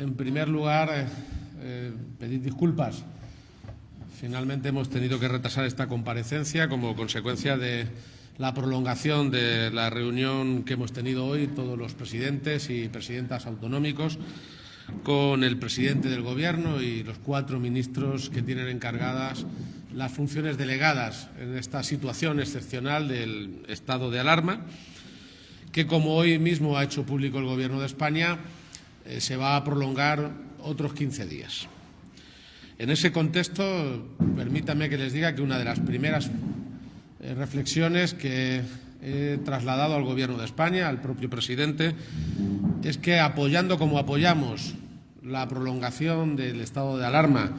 En primer lugar, pedir disculpas. Finalmente hemos tenido que retrasar esta comparecencia como consecuencia de la prolongación de la reunión que hemos tenido hoy todos los presidentes y presidentas autonómicos con el presidente del Gobierno y los 4 ministros que tienen encargadas las funciones delegadas en esta situación excepcional del estado de alarma, que, como hoy mismo ha hecho público el Gobierno de España, se va a prolongar otros 15 días. En ese contexto, permítanme que les diga que una de las primeras reflexiones que he trasladado al Gobierno de España, al propio presidente, es que, apoyando como apoyamos la prolongación del estado de alarma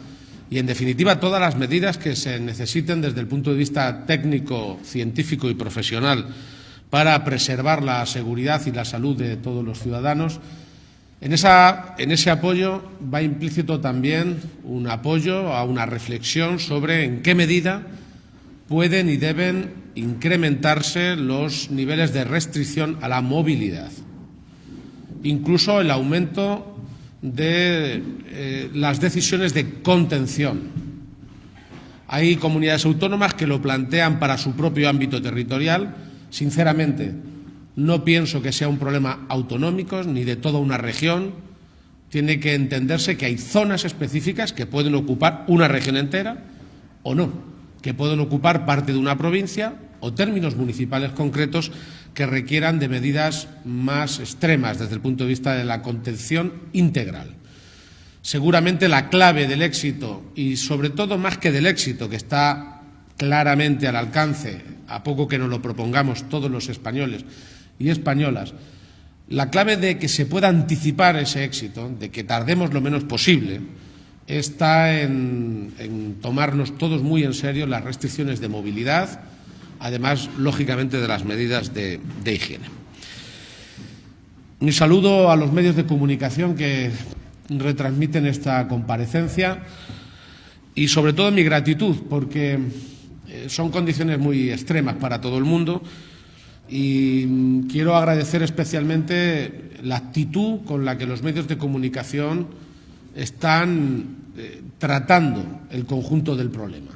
y, en definitiva, todas las medidas que se necesiten desde el punto de vista técnico, científico y profesional para preservar la seguridad y la salud de todos los ciudadanos, en ese apoyo va implícito también un apoyo a una reflexión sobre en qué medida pueden y deben incrementarse los niveles de restricción a la movilidad, incluso el aumento de las decisiones de contención. Hay comunidades autónomas que lo plantean para su propio ámbito territorial. Sinceramente, no pienso que sea un problema autonómico ni de toda una región. Tiene que entenderse que hay zonas específicas que pueden ocupar una región entera o no, que pueden ocupar parte de una provincia o términos municipales concretos que requieran de medidas más extremas desde el punto de vista de la contención integral. Seguramente la clave del éxito, y sobre todo más que del éxito, que está claramente al alcance, a poco que nos lo propongamos todos los españoles y españolas, la clave de que se pueda anticipar ese éxito, de que tardemos lo menos posible, está en tomarnos todos muy en serio las restricciones de movilidad, además, lógicamente, de las medidas de higiene. Mi saludo a los medios de comunicación que retransmiten esta comparecencia y, sobre todo, mi gratitud, porque son condiciones muy extremas para todo el mundo y quiero agradecer especialmente la actitud con la que los medios de comunicación están tratando el conjunto del problema.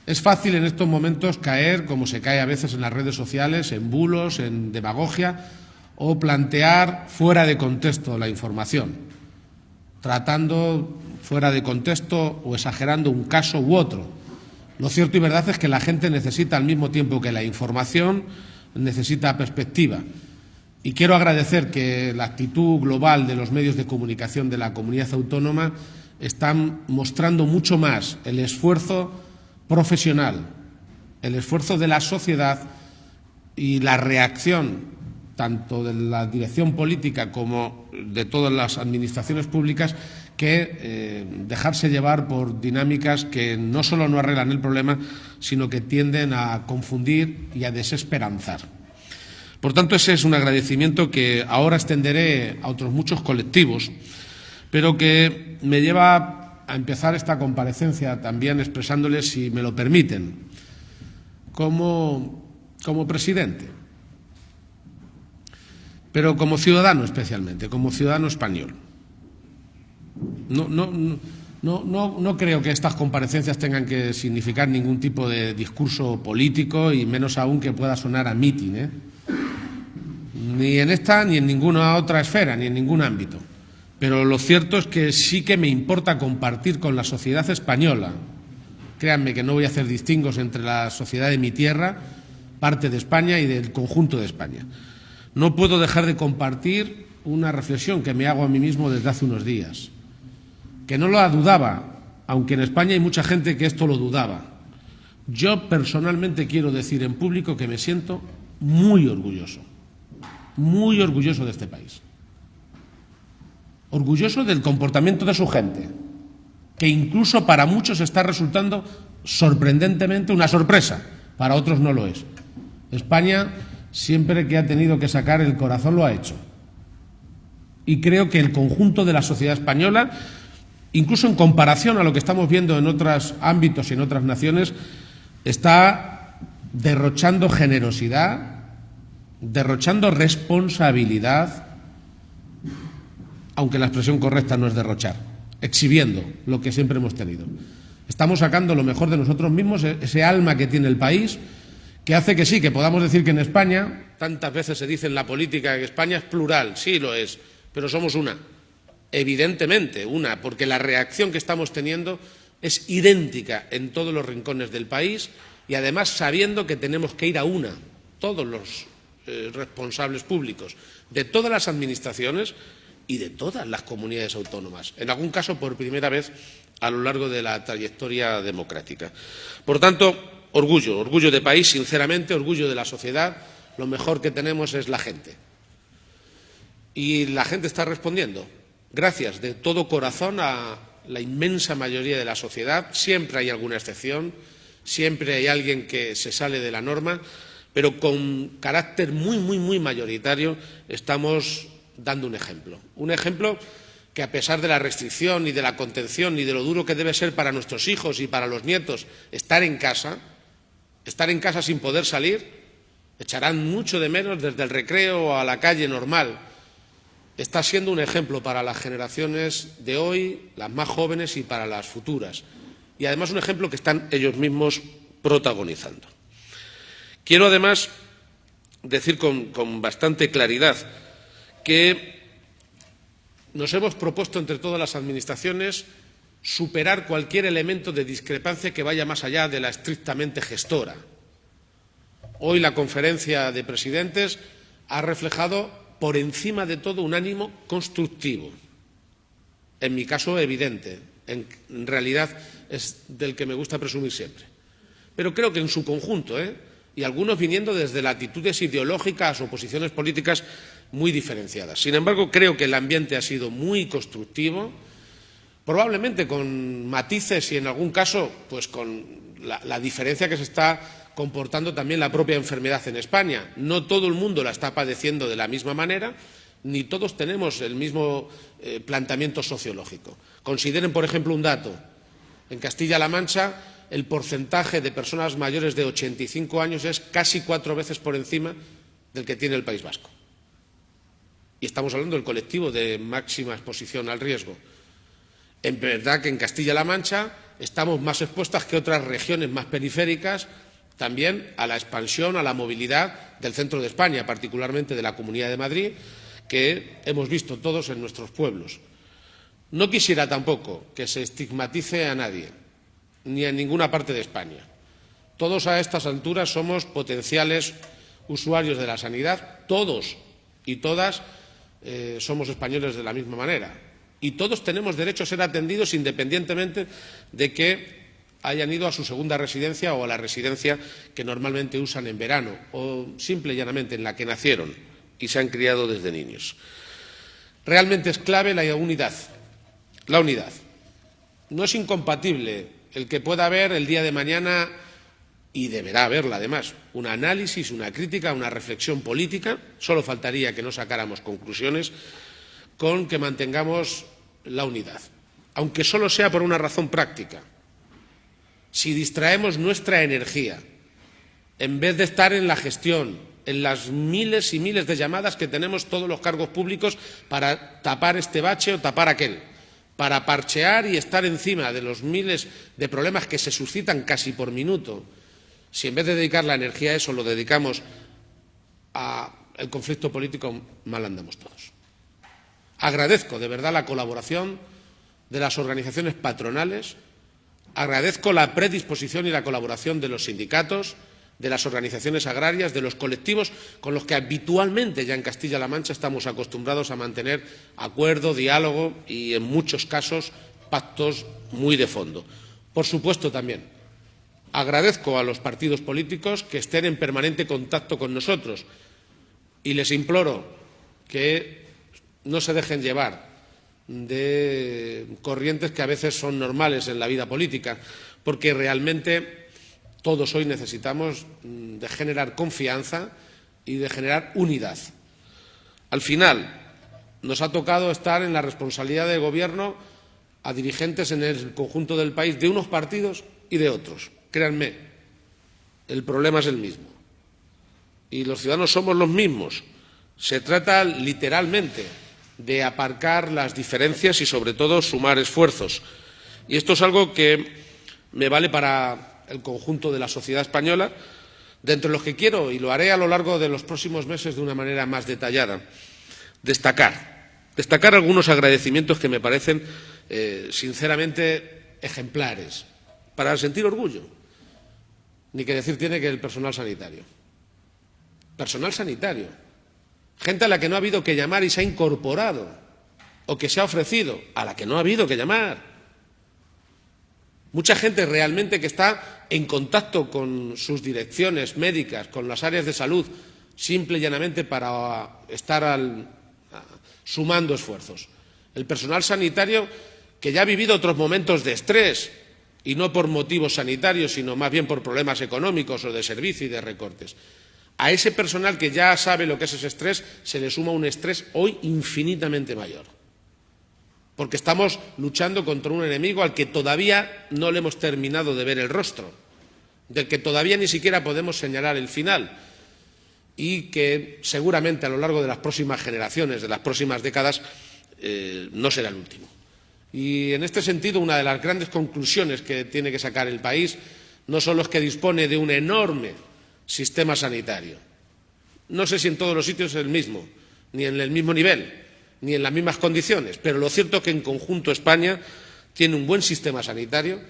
Es fácil en estos momentos caer, como se cae a veces en las redes sociales, en bulos, en demagogia o plantear fuera de contexto la información, tratando fuera de contexto o exagerando un caso u otro. Lo cierto y verdad es que la gente necesita, al mismo tiempo que la información, necesita perspectiva. Y quiero agradecer que la actitud global de los medios de comunicación de la comunidad autónoma están mostrando mucho más el esfuerzo profesional, el esfuerzo de la sociedad y la reacción tanto de la dirección política como de todas las administraciones públicas que dejarse llevar por dinámicas que no solo no arreglan el problema, sino que tienden a confundir y a desesperanzar. Por tanto, ese es un agradecimiento que ahora extenderé a otros muchos colectivos, pero que me lleva a empezar esta comparecencia también expresándoles, si me lo permiten, como presidente, pero como ciudadano especialmente, como ciudadano español. No creo que estas comparecencias tengan que significar ningún tipo de discurso político y menos aún que pueda sonar a mitin, ni en esta ni en ninguna otra esfera, ni en ningún ámbito. Pero lo cierto es que sí que me importa compartir con la sociedad española, créanme que no voy a hacer distingos entre la sociedad de mi tierra, parte de España y del conjunto de España. No puedo dejar de compartir una reflexión que me hago a mí mismo desde hace unos días, que no lo dudaba, aunque en España hay mucha gente que esto lo dudaba. Yo personalmente quiero decir en público que me siento muy orgulloso de este país. Orgulloso del comportamiento de su gente, que incluso para muchos está resultando sorprendentemente una sorpresa, para otros no lo es. España, siempre que ha tenido que sacar el corazón, lo ha hecho. Y creo que el conjunto de la sociedad española, incluso en comparación a lo que estamos viendo en otros ámbitos y en otras naciones, está derrochando generosidad, derrochando responsabilidad aunque la expresión correcta no es derrochar, exhibiendo lo que siempre hemos tenido. Estamos sacando lo mejor de nosotros mismos, ese alma que tiene el país, que hace que sí, que podamos decir que en España, tantas veces se dice en la política que España es plural, sí lo es, pero somos una, evidentemente una, porque la reacción que estamos teniendo es idéntica en todos los rincones del país y además sabiendo que tenemos que ir a una, todos los responsables públicos de todas las administraciones y de todas las comunidades autónomas, en algún caso por primera vez a lo largo de la trayectoria democrática. Por tanto, orgullo de país, sinceramente, orgullo de la sociedad. Lo mejor que tenemos es la gente. Y la gente está respondiendo. Gracias de todo corazón a la inmensa mayoría de la sociedad. Siempre hay alguna excepción, siempre hay alguien que se sale de la norma, pero con carácter muy mayoritario estamos dando un ejemplo. Un ejemplo que, a pesar de la restricción y de la contención y de lo duro que debe ser para nuestros hijos y para los nietos estar en casa sin poder salir, echarán mucho de menos desde el recreo a la calle normal. Está siendo un ejemplo para las generaciones de hoy, las más jóvenes, y para las futuras. Y además un ejemplo que están ellos mismos protagonizando. Quiero además decir con bastante claridad que nos hemos propuesto entre todas las administraciones superar cualquier elemento de discrepancia que vaya más allá de la estrictamente gestora. Hoy la Conferencia de Presidentes ha reflejado por encima de todo un ánimo constructivo. En mi caso, evidente. En realidad es del que me gusta presumir siempre. Pero creo que en su conjunto, y algunos viniendo desde latitudes ideológicas o posiciones políticas muy diferenciadas. Sin embargo, creo que el ambiente ha sido muy constructivo, probablemente con matices y en algún caso pues con la diferencia que se está comportando también la propia enfermedad en España. No todo el mundo la está padeciendo de la misma manera, ni todos tenemos el mismo planteamiento sociológico. Consideren, por ejemplo, un dato. En Castilla-La Mancha, el porcentaje de personas mayores de 85 años es casi 4 veces por encima del que tiene el País Vasco. Y estamos hablando del colectivo de máxima exposición al riesgo. En verdad que en Castilla-La Mancha estamos más expuestas que otras regiones más periféricas también a la expansión, a la movilidad del centro de España, particularmente de la Comunidad de Madrid, que hemos visto todos en nuestros pueblos. No quisiera tampoco que se estigmatice a nadie, ni en ninguna parte de España. Todos a estas alturas somos potenciales usuarios de la sanidad, todos y todas somos españoles de la misma manera. Y todos tenemos derecho a ser atendidos independientemente de que hayan ido a su segunda residencia o a la residencia que normalmente usan en verano o simple y llanamente en la que nacieron y se han criado desde niños. Realmente es clave la unidad. La unidad. No es incompatible el que pueda haber el día de mañana, y deberá haberla además, un análisis, una crítica, una reflexión política, solo faltaría que no sacáramos conclusiones, con que mantengamos la unidad, aunque solo sea por una razón práctica. Si distraemos nuestra energía, en vez de estar en la gestión, en las miles y miles de llamadas que tenemos todos los cargos públicos para tapar este bache o tapar aquel, para parchear y estar encima de los miles de problemas que se suscitan casi por minuto, si en vez de dedicar la energía a eso lo dedicamos al conflicto político, mal andamos todos. Agradezco de verdad la colaboración de las organizaciones patronales, agradezco la predisposición y la colaboración de los sindicatos, de las organizaciones agrarias, de los colectivos con los que habitualmente ya en Castilla-La Mancha estamos acostumbrados a mantener acuerdo, diálogo y, en muchos casos, pactos muy de fondo. Por supuesto, también agradezco a los partidos políticos que estén en permanente contacto con nosotros y les imploro que no se dejen llevar de corrientes que a veces son normales en la vida política, porque realmente todos hoy necesitamos de generar confianza y de generar unidad. Al final, nos ha tocado estar en la responsabilidad de gobierno a dirigentes en el conjunto del país de unos partidos y de otros. Créanme, el problema es el mismo. Y los ciudadanos somos los mismos. Se trata literalmente de aparcar las diferencias y, sobre todo, sumar esfuerzos. Y esto es algo que me vale para el conjunto de la sociedad española, de entre los que quiero, y lo haré a lo largo de los próximos meses de una manera más detallada, destacar algunos agradecimientos que me parecen sinceramente ejemplares, para sentir orgullo. Ni que decir tiene que el personal sanitario. Personal sanitario. Gente a la que no ha habido que llamar y se ha incorporado, o que se ha ofrecido, a la que no ha habido que llamar. Mucha gente realmente que está en contacto con sus direcciones médicas, con las áreas de salud, simple y llanamente para estar sumando esfuerzos. El personal sanitario que ya ha vivido otros momentos de estrés, y no por motivos sanitarios, sino más bien por problemas económicos o de servicio y de recortes. A ese personal que ya sabe lo que es ese estrés, se le suma un estrés hoy infinitamente mayor. Porque estamos luchando contra un enemigo al que todavía no le hemos terminado de ver el rostro, del que todavía ni siquiera podemos señalar el final, y que seguramente a lo largo de las próximas generaciones, de las próximas décadas, no será el último. Y en este sentido, una de las grandes conclusiones que tiene que sacar el país no solo es que dispone de un enorme sistema sanitario. No sé si en todos los sitios es el mismo, ni en el mismo nivel, ni en las mismas condiciones, pero lo cierto es que en conjunto España tiene un buen sistema sanitario.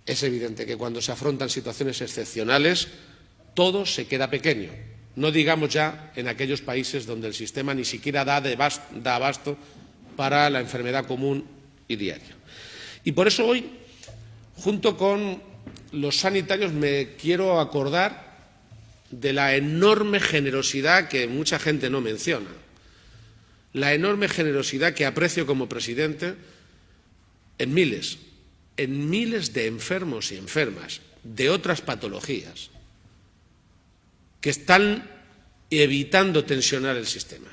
Es evidente que cuando se afrontan situaciones excepcionales, todo se queda pequeño. No digamos ya en aquellos países donde el sistema ni siquiera da abasto para la enfermedad común y diaria. Y por eso hoy, junto con los sanitarios, me quiero acordar de la enorme generosidad que mucha gente no menciona, la enorme generosidad que aprecio como presidente en miles de enfermos y enfermas de otras patologías que están evitando tensionar el sistema.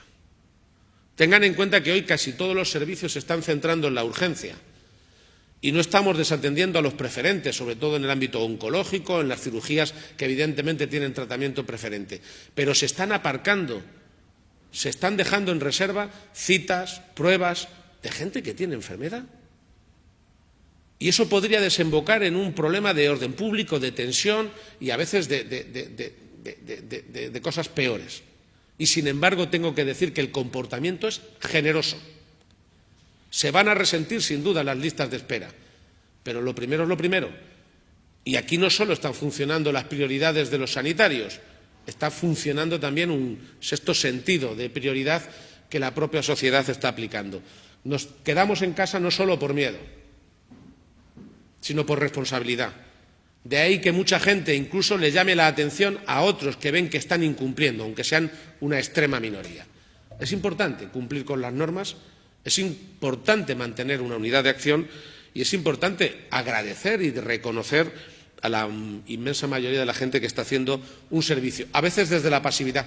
Tengan en cuenta que hoy casi todos los servicios se están centrando en la urgencia y no estamos desatendiendo a los preferentes, sobre todo en el ámbito oncológico, en las cirugías que evidentemente tienen tratamiento preferente, pero se están aparcando, se están dejando en reserva citas, pruebas de gente que tiene enfermedad. Y eso podría desembocar en un problema de orden público, de tensión y a veces de cosas peores. Y, sin embargo, tengo que decir que el comportamiento es generoso. Se van a resentir, sin duda, las listas de espera, pero lo primero es lo primero. Y aquí no solo están funcionando las prioridades de los sanitarios, está funcionando también un sexto sentido de prioridad que la propia sociedad está aplicando. Nos quedamos en casa no solo por miedo, sino por responsabilidad. De ahí que mucha gente incluso le llame la atención a otros que ven que están incumpliendo, aunque sean una extrema minoría. Es importante cumplir con las normas, es importante mantener una unidad de acción y es importante agradecer y reconocer a la inmensa mayoría de la gente que está haciendo un servicio, a veces desde la pasividad,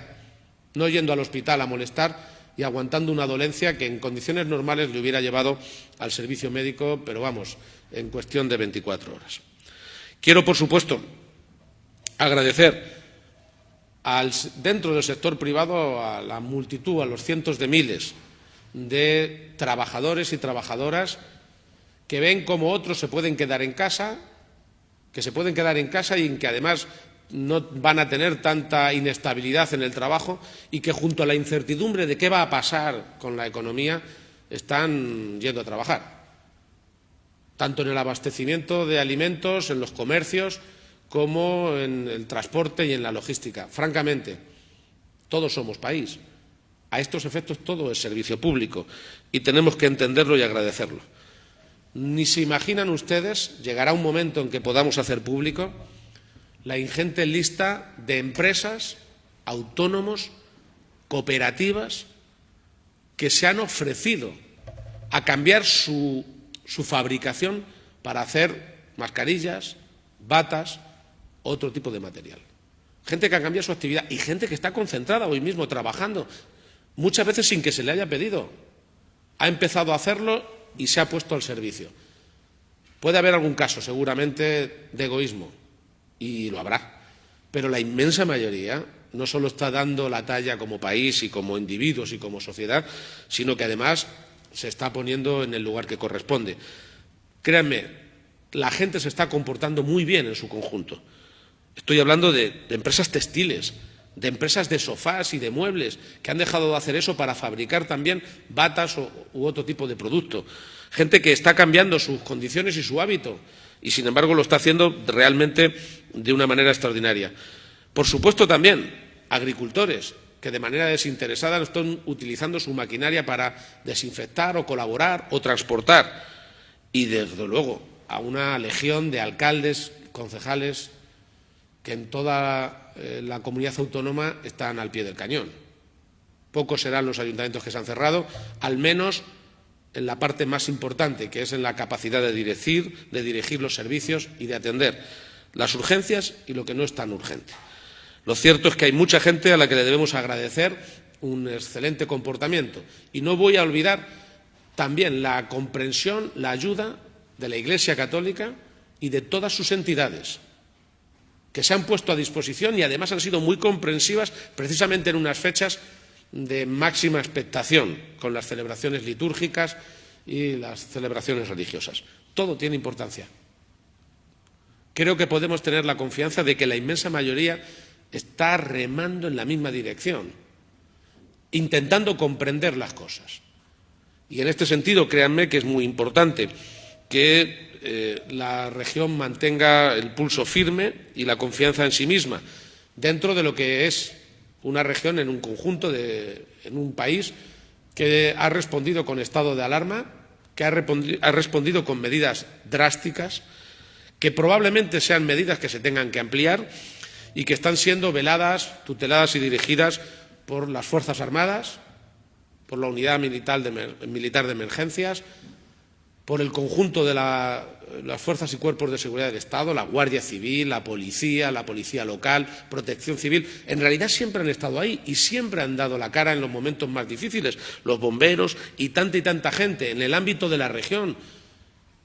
no yendo al hospital a molestar y aguantando una dolencia que en condiciones normales le hubiera llevado al servicio médico, pero vamos, en cuestión de 24 horas. Quiero, por supuesto, agradecer dentro del sector privado a la multitud, a los cientos de miles de trabajadores y trabajadoras que ven cómo otros se pueden quedar en casa, y en que además no van a tener tanta inestabilidad en el trabajo y que junto a la incertidumbre de qué va a pasar con la economía están yendo a trabajar, tanto en el abastecimiento de alimentos, en los comercios, como en el transporte y en la logística. Francamente, todos somos país. A estos efectos todo es servicio público y tenemos que entenderlo y agradecerlo. Ni se imaginan ustedes, llegará un momento en que podamos hacer público la ingente lista de empresas, autónomos, cooperativas que se han ofrecido a cambiar su fabricación para hacer mascarillas, batas, otro tipo de material. Gente que ha cambiado su actividad y gente que está concentrada hoy mismo trabajando, muchas veces sin que se le haya pedido. Ha empezado a hacerlo y se ha puesto al servicio. Puede haber algún caso, seguramente, de egoísmo, y lo habrá, pero la inmensa mayoría no solo está dando la talla como país y como individuos y como sociedad, sino que además se está poniendo en el lugar que corresponde. Créanme, la gente se está comportando muy bien en su conjunto. Estoy hablando de empresas textiles, de empresas de sofás y de muebles que han dejado de hacer eso para fabricar también batas u otro tipo de producto. Gente que está cambiando sus condiciones y su hábito y, sin embargo, lo está haciendo realmente de una manera extraordinaria. Por supuesto, también agricultores que de manera desinteresada están utilizando su maquinaria para desinfectar o colaborar o transportar. Y, desde luego, a una legión de alcaldes, concejales, que en toda la comunidad autónoma están al pie del cañón. Pocos serán los ayuntamientos que se han cerrado, al menos en la parte más importante, que es en la capacidad de dirigir los servicios y de atender las urgencias y lo que no es tan urgente. Lo cierto es que hay mucha gente a la que le debemos agradecer un excelente comportamiento. Y no voy a olvidar también la comprensión, la ayuda de la Iglesia Católica y de todas sus entidades, que se han puesto a disposición y además han sido muy comprensivas precisamente en unas fechas de máxima expectación, con las celebraciones litúrgicas y las celebraciones religiosas. Todo tiene importancia. Creo que podemos tener la confianza de que la inmensa mayoría está remando en la misma dirección, intentando comprender las cosas. Y en este sentido, créanme que es muy importante que la región mantenga el pulso firme y la confianza en sí misma, dentro de lo que es una región en un conjunto, en un país que ha respondido con estado de alarma, que ha respondido con medidas drásticas, que probablemente sean medidas que se tengan que ampliar y que están siendo veladas, tuteladas y dirigidas por las Fuerzas Armadas, por la Unidad Militar de Emergencias, por el conjunto de las fuerzas y cuerpos de seguridad del Estado, la Guardia Civil, la policía local, Protección Civil. En realidad siempre han estado ahí y siempre han dado la cara en los momentos más difíciles. Los bomberos y tanta gente en el ámbito de la región,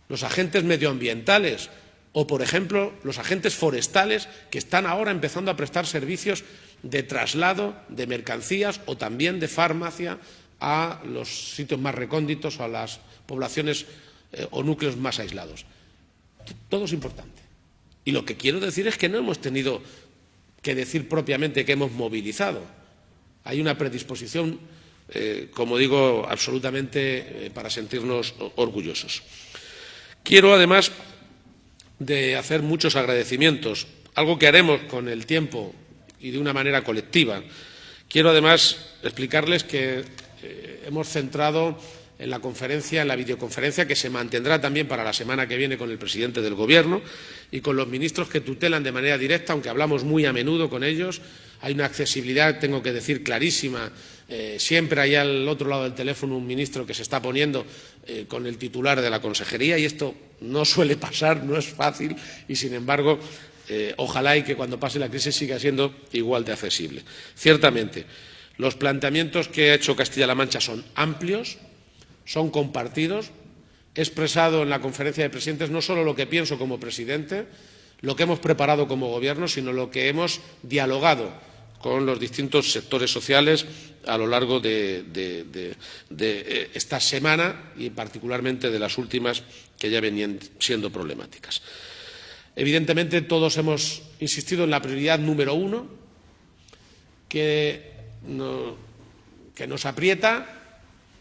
los agentes medioambientales o, por ejemplo, los agentes forestales que están ahora empezando a prestar servicios de traslado de mercancías o también de farmacia a los sitios más recónditos o a las poblaciones o núcleos más aislados. Todo es importante. Y lo que quiero decir es que no hemos tenido que decir propiamente que hemos movilizado. Hay una predisposición, como digo, absolutamente para sentirnos orgullosos. Quiero, además de hacer muchos agradecimientos, algo que haremos con el tiempo y de una manera colectiva, quiero además explicarles que hemos centrado en la conferencia, en la videoconferencia, que se mantendrá también para la semana que viene con el presidente del Gobierno y con los ministros que tutelan de manera directa, aunque hablamos muy a menudo con ellos. Hay una accesibilidad, tengo que decir, clarísima. Siempre hay al otro lado del teléfono un ministro que se está poniendo con el titular de la consejería y esto no suele pasar, no es fácil y, sin embargo, ojalá y que cuando pase la crisis siga siendo igual de accesible. Ciertamente, los planteamientos que ha hecho Castilla-La Mancha son amplios, son compartidos. He expresado en la conferencia de presidentes no solo lo que pienso como presidente, lo que hemos preparado como Gobierno, sino lo que hemos dialogado con los distintos sectores sociales a lo largo de esta semana y particularmente de las últimas que ya venían siendo problemáticas. Evidentemente, todos hemos insistido en la prioridad número uno, que nos aprieta,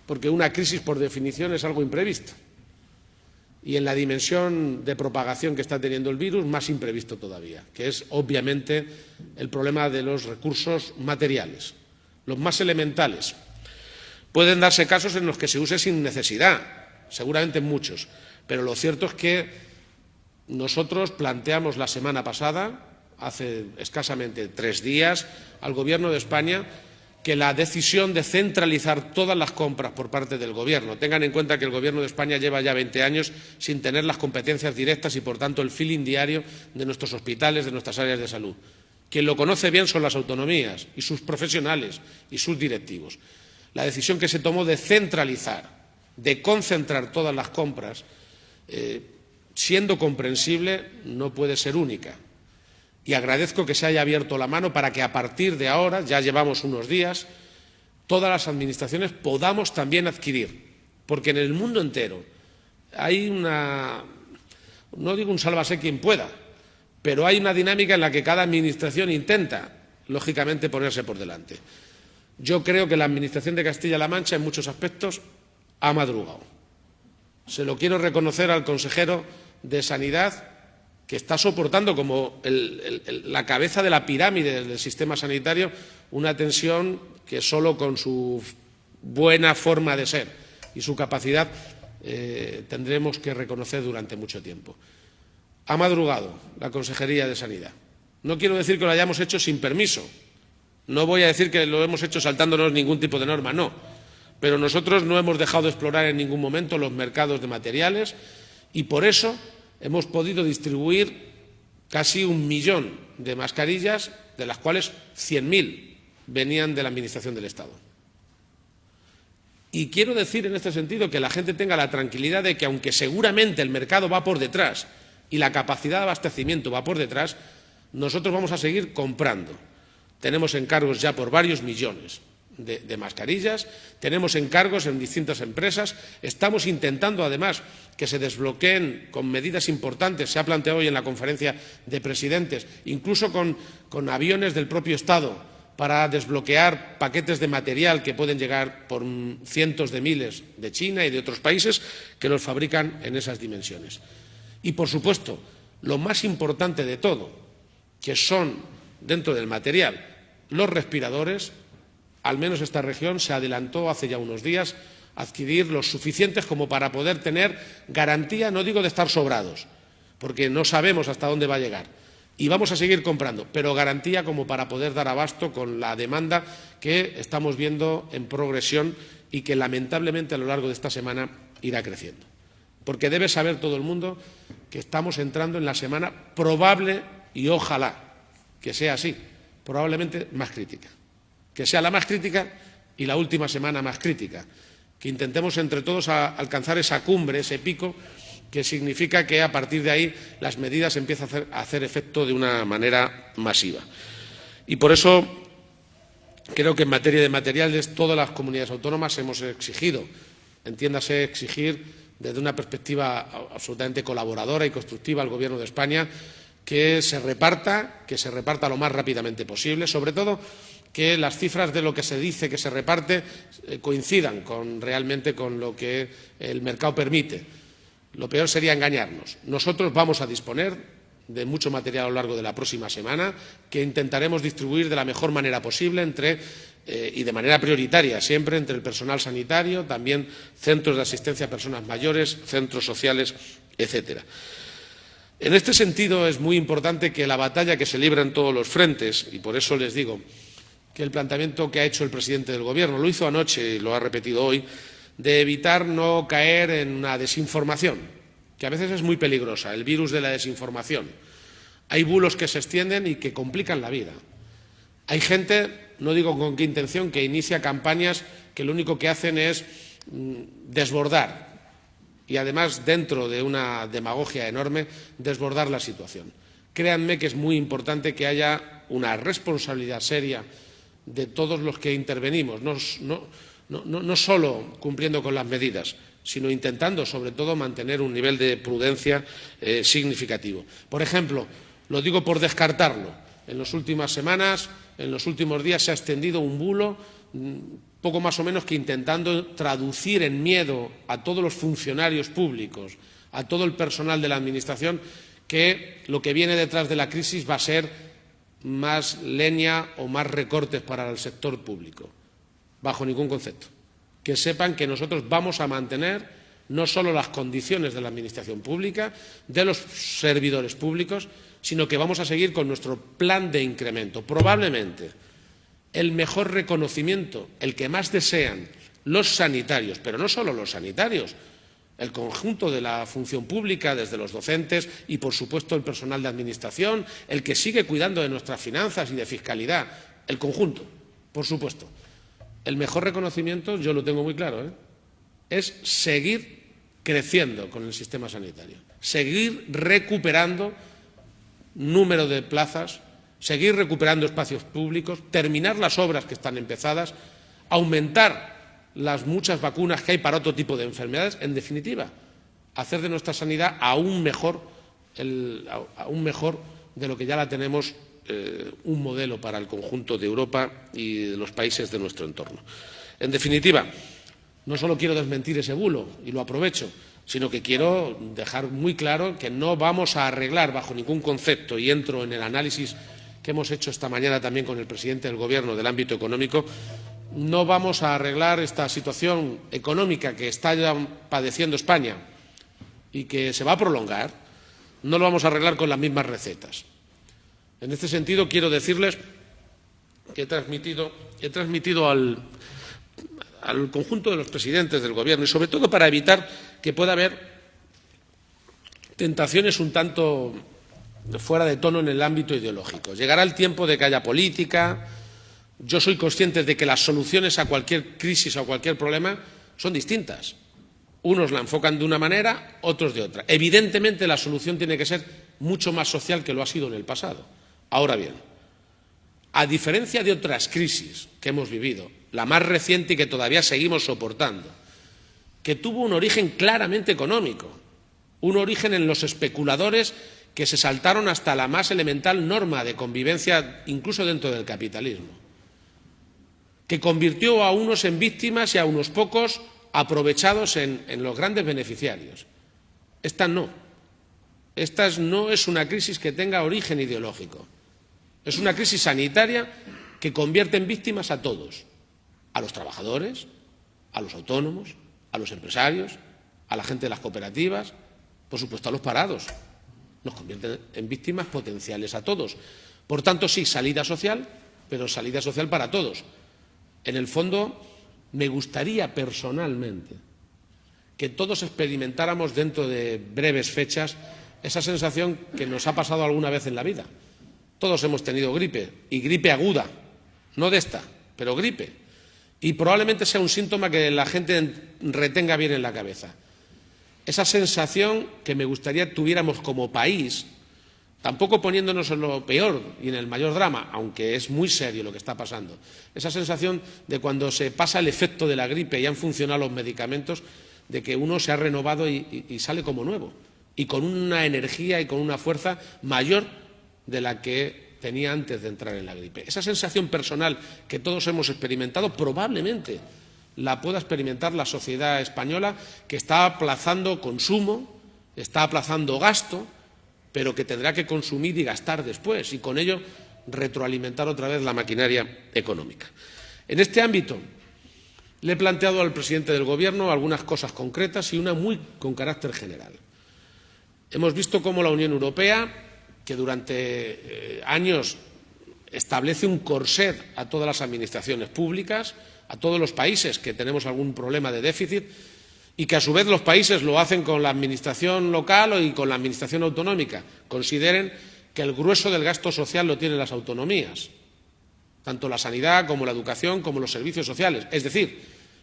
porque una crisis, por definición, es algo imprevisto. Y en la dimensión de propagación que está teniendo el virus, más imprevisto todavía, que es, obviamente, el problema de los recursos materiales, los más elementales. Pueden darse casos en los que se use sin necesidad, seguramente muchos, pero lo cierto es que nosotros planteamos la semana pasada, hace escasamente 3 días, al Gobierno de España que la decisión de centralizar todas las compras por parte del Gobierno. Tengan en cuenta que el Gobierno de España lleva ya 20 años sin tener las competencias directas y, por tanto, el feeling diario de nuestros hospitales, de nuestras áreas de salud. Quien lo conoce bien son las autonomías y sus profesionales y sus directivos. La decisión que se tomó de centralizar, de concentrar todas las compras, siendo comprensible, no puede ser única. Y agradezco que se haya abierto la mano para que a partir de ahora, ya llevamos unos días, todas las administraciones podamos también adquirir. Porque en el mundo entero hay no digo un sálvase quien pueda, pero hay una dinámica en la que cada administración intenta, lógicamente, ponerse por delante. Yo creo que la Administración de Castilla-La Mancha, en muchos aspectos, ha madrugado. Se lo quiero reconocer al consejero de Sanidad, que está soportando como la cabeza de la pirámide del sistema sanitario una tensión que solo con su buena forma de ser y su capacidad tendremos que reconocer durante mucho tiempo. Ha madrugado la Consejería de Sanidad. No quiero decir que lo hayamos hecho sin permiso. No voy a decir que lo hemos hecho saltándonos ningún tipo de norma, no. Pero nosotros no hemos dejado de explorar en ningún momento los mercados de materiales y por eso hemos podido distribuir casi 1 millón de mascarillas, de las cuales 100.000 venían de la Administración del Estado. Y quiero decir en este sentido que la gente tenga la tranquilidad de que, aunque seguramente el mercado va por detrás y la capacidad de abastecimiento va por detrás, nosotros vamos a seguir comprando. Tenemos encargos ya por varios millones de mascarillas, tenemos encargos en distintas empresas, estamos intentando además que se desbloqueen con medidas importantes, se ha planteado hoy en la conferencia de presidentes, incluso con aviones del propio Estado para desbloquear paquetes de material que pueden llegar por cientos de miles de China y de otros países que los fabrican en esas dimensiones. Y, por supuesto, lo más importante de todo, que son, dentro del material, los respiradores. Al menos esta región se adelantó hace ya unos días a adquirir los suficientes como para poder tener garantía, no digo de estar sobrados, porque no sabemos hasta dónde va a llegar, y vamos a seguir comprando, pero garantía como para poder dar abasto con la demanda que estamos viendo en progresión y que lamentablemente a lo largo de esta semana irá creciendo. Porque debe saber todo el mundo que estamos entrando en la semana probable, y ojalá que sea así, probablemente más crítica. Que sea la más crítica y la última semana más crítica, que intentemos entre todos alcanzar esa cumbre, ese pico, que significa que a partir de ahí las medidas empiezan a hacer efecto de una manera masiva. Y por eso creo que en materia de materiales todas las comunidades autónomas hemos exigido, entiéndase exigir desde una perspectiva absolutamente colaboradora y constructiva al Gobierno de España, que se reparta lo más rápidamente posible, sobre todo que las cifras de lo que se dice que se reparte coincidan realmente con lo que el mercado permite. Lo peor sería engañarnos. Nosotros vamos a disponer de mucho material a lo largo de la próxima semana, que intentaremos distribuir de la mejor manera posible y de manera prioritaria siempre entre el personal sanitario, también centros de asistencia a personas mayores, centros sociales, etcétera. En este sentido es muy importante que la batalla que se libra en todos los frentes, y por eso les digo que el planteamiento que ha hecho el presidente del Gobierno, lo hizo anoche y lo ha repetido hoy, de evitar no caer en una desinformación, que a veces es muy peligrosa, el virus de la desinformación. Hay bulos que se extienden y que complican la vida. Hay gente, no digo con qué intención, que inicia campañas que lo único que hacen es desbordar y, además, dentro de una demagogia enorme, desbordar la situación. Créanme que es muy importante que haya una responsabilidad seria de todos los que intervenimos, no solo cumpliendo con las medidas, sino intentando, sobre todo, mantener un nivel de prudencia significativo. Por ejemplo, lo digo por descartarlo, en las últimas semanas, en los últimos días se ha extendido un bulo, poco más o menos que intentando traducir en miedo a todos los funcionarios públicos, a todo el personal de la Administración, que lo que viene detrás de la crisis va a ser más leña o más recortes para el sector público. Bajo ningún concepto. Que sepan que nosotros vamos a mantener no solo las condiciones de la Administración pública, de los servidores públicos, sino que vamos a seguir con nuestro plan de incremento. Probablemente el mejor reconocimiento, el que más desean los sanitarios, pero no solo los sanitarios, el conjunto de la función pública, desde los docentes y, por supuesto, el personal de Administración, el que sigue cuidando de nuestras finanzas y de fiscalidad, el conjunto, por supuesto. El mejor reconocimiento, yo lo tengo muy claro, es seguir creciendo con el sistema sanitario, seguir recuperando número de plazas, seguir recuperando espacios públicos, terminar las obras que están empezadas, aumentar las muchas vacunas que hay para otro tipo de enfermedades, en definitiva, hacer de nuestra sanidad aún mejor de lo que ya la tenemos, un modelo para el conjunto de Europa y de los países de nuestro entorno. En definitiva, no solo quiero desmentir ese bulo, y lo aprovecho, sino que quiero dejar muy claro que no vamos a arreglar bajo ningún concepto, y entro en el análisis que hemos hecho esta mañana también con el presidente del Gobierno del ámbito económico, no vamos a arreglar esta situación económica que está ya padeciendo España y que se va a prolongar, no lo vamos a arreglar con las mismas recetas. En este sentido, quiero decirles que he transmitido al conjunto de los presidentes del Gobierno, y sobre todo para evitar que pueda haber tentaciones un tanto fuera de tono en el ámbito ideológico. Llegará el tiempo de que haya política. Yo soy consciente de que las soluciones a cualquier crisis o a cualquier problema son distintas. Unos la enfocan de una manera, otros de otra. Evidentemente, la solución tiene que ser mucho más social que lo ha sido en el pasado. Ahora bien, a diferencia de otras crisis que hemos vivido, la más reciente y que todavía seguimos soportando, que tuvo un origen claramente económico, un origen en los especuladores que se saltaron hasta la más elemental norma de convivencia, incluso dentro del capitalismo, que convirtió a unos en víctimas y a unos pocos aprovechados en los grandes beneficiarios. Esta no es una crisis que tenga origen ideológico. Es una crisis sanitaria que convierte en víctimas a todos, a los trabajadores, a los autónomos, a los empresarios, a la gente de las cooperativas, por supuesto a los parados. Nos convierte en víctimas potenciales a todos. Por tanto, sí, salida social, pero salida social para todos. En el fondo, me gustaría personalmente que todos experimentáramos dentro de breves fechas esa sensación que nos ha pasado alguna vez en la vida. Todos hemos tenido gripe, y gripe aguda, no de esta, pero gripe. Y probablemente sea un síntoma que la gente retenga bien en la cabeza. Esa sensación que me gustaría tuviéramos como país, tampoco poniéndonos en lo peor y en el mayor drama, aunque es muy serio lo que está pasando. Esa sensación de cuando se pasa el efecto de la gripe y han funcionado los medicamentos, de que uno se ha renovado y sale como nuevo, y con una energía y con una fuerza mayor de la que tenía antes de entrar en la gripe. Esa sensación personal que todos hemos experimentado probablemente la pueda experimentar la sociedad española, que está aplazando consumo, está aplazando gasto, pero que tendrá que consumir y gastar después, y con ello retroalimentar otra vez la maquinaria económica. En este ámbito le he planteado al presidente del Gobierno algunas cosas concretas y una muy con carácter general. Hemos visto cómo la Unión Europea, que durante años establece un corset a todas las administraciones públicas, a todos los países que tenemos algún problema de déficit, y que a su vez los países lo hacen con la administración local y con la administración autonómica, consideren que el grueso del gasto social lo tienen las autonomías, tanto la sanidad como la educación como los servicios sociales. Es decir,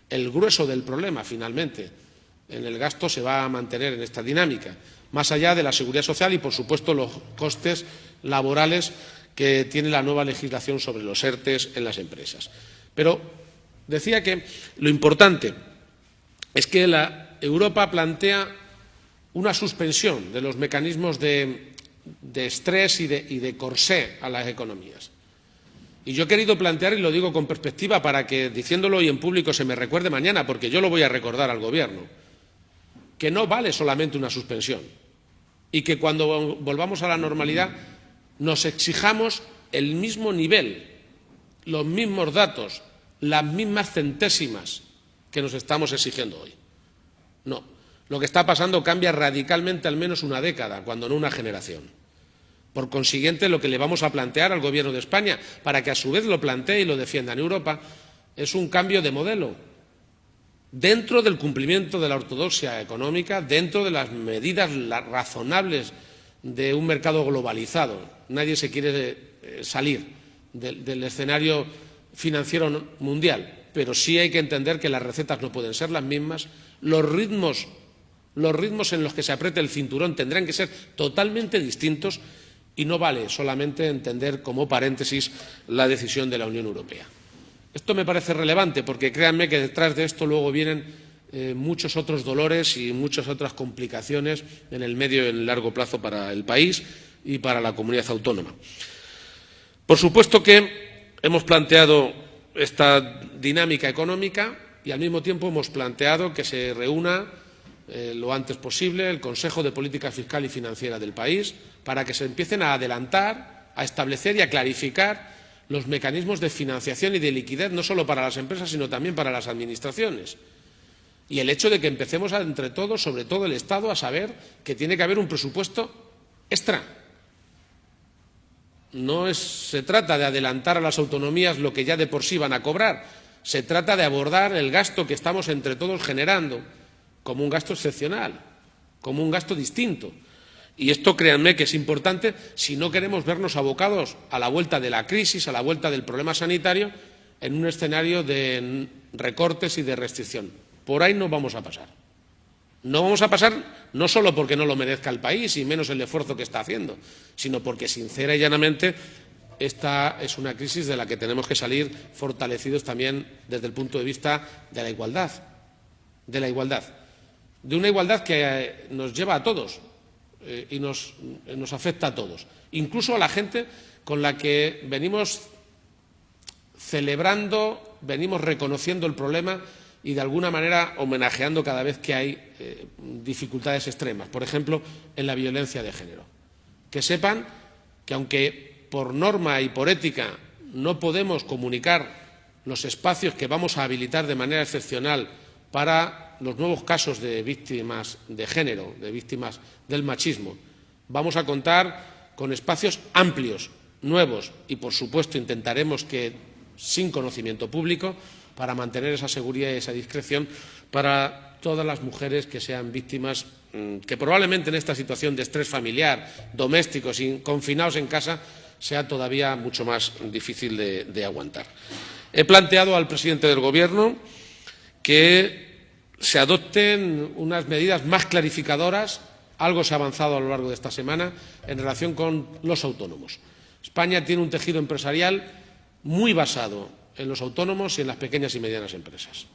el grueso del problema, finalmente, en el gasto se va a mantener en esta dinámica, más allá de la seguridad social y, por supuesto, los costes laborales que tiene la nueva legislación sobre los ERTE en las empresas. Pero decía que lo importante es que Europa plantea una suspensión de los mecanismos de estrés y de corsé a las economías. Y yo he querido plantear, y lo digo con perspectiva para que, diciéndolo hoy en público, se me recuerde mañana, porque yo lo voy a recordar al Gobierno, que no vale solamente una suspensión, y que cuando volvamos a la normalidad nos exijamos el mismo nivel, los mismos datos, las mismas centésimas que nos estamos exigiendo hoy. No, lo que está pasando cambia radicalmente al menos una década, cuando no una generación. Por consiguiente, lo que le vamos a plantear al Gobierno de España, para que a su vez lo plantee y lo defienda en Europa, es un cambio de modelo, dentro del cumplimiento de la ortodoxia económica, dentro de las medidas razonables de un mercado globalizado. Nadie se quiere salir del escenario financiero mundial, pero sí hay que entender que las recetas no pueden ser las mismas, los ritmos en los que se apriete el cinturón tendrán que ser totalmente distintos, y no vale solamente entender como paréntesis la decisión de la Unión Europea. Esto me parece relevante porque créanme que detrás de esto luego vienen muchos otros dolores y muchas otras complicaciones en el medio y en el largo plazo para el país y para la comunidad autónoma. Por supuesto que hemos planteado esta dinámica económica y al mismo tiempo hemos planteado que se reúna lo antes posible el Consejo de Política Fiscal y Financiera del país para que se empiecen a adelantar, a establecer y a clarificar los mecanismos de financiación y de liquidez no solo para las empresas sino también para las administraciones. Y el hecho de que empecemos entre todos, sobre todo el Estado, a saber que tiene que haber un presupuesto extra. No se trata de adelantar a las autonomías lo que ya de por sí van a cobrar. Se trata de abordar el gasto que estamos entre todos generando como un gasto excepcional, como un gasto distinto. Y esto, créanme, que es importante si no queremos vernos abocados a la vuelta de la crisis, a la vuelta del problema sanitario, en un escenario de recortes y de restricción. Por ahí no vamos a pasar. No vamos a pasar no solo porque no lo merezca el país y menos el esfuerzo que está haciendo, sino porque, sincera y llanamente, esta es una crisis de la que tenemos que salir fortalecidos también desde el punto de vista de la igualdad. De la igualdad. De una igualdad que nos lleva a todos y nos afecta a todos. Incluso a la gente con la que venimos celebrando, venimos reconociendo el problema y de alguna manera homenajeando cada vez que hay dificultades extremas, por ejemplo, en la violencia de género. Que sepan que aunque por norma y por ética no podemos comunicar los espacios que vamos a habilitar de manera excepcional para los nuevos casos de víctimas de género, de víctimas del machismo, vamos a contar con espacios amplios, nuevos y, por supuesto, intentaremos que sin conocimiento público, para mantener esa seguridad y esa discreción para todas las mujeres que sean víctimas, que probablemente en esta situación de estrés familiar, doméstico, confinados en casa, sea todavía mucho más difícil de aguantar. He planteado al presidente del Gobierno que se adopten unas medidas más clarificadoras, algo se ha avanzado a lo largo de esta semana, en relación con los autónomos. España tiene un tejido empresarial muy basado en los autónomos y en las pequeñas y medianas empresas.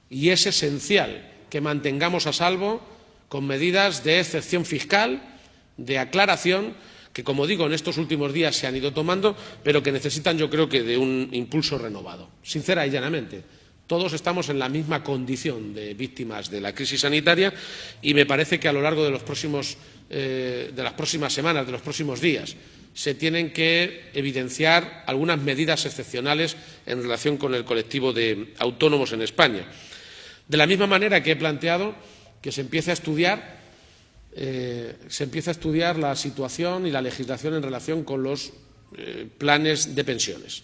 Y es esencial que mantengamos a salvo con medidas de excepción fiscal, de aclaración, que, como digo, en estos últimos días se han ido tomando, pero que necesitan, yo creo, que de un impulso renovado. Sincera y llanamente, todos estamos en la misma condición de víctimas de la crisis sanitaria y me parece que a lo largo de las próximas semanas, de los próximos días, se tienen que evidenciar algunas medidas excepcionales en relación con el colectivo de autónomos en España. De la misma manera que he planteado que se empiece a estudiar la situación y la legislación en relación con los planes de pensiones.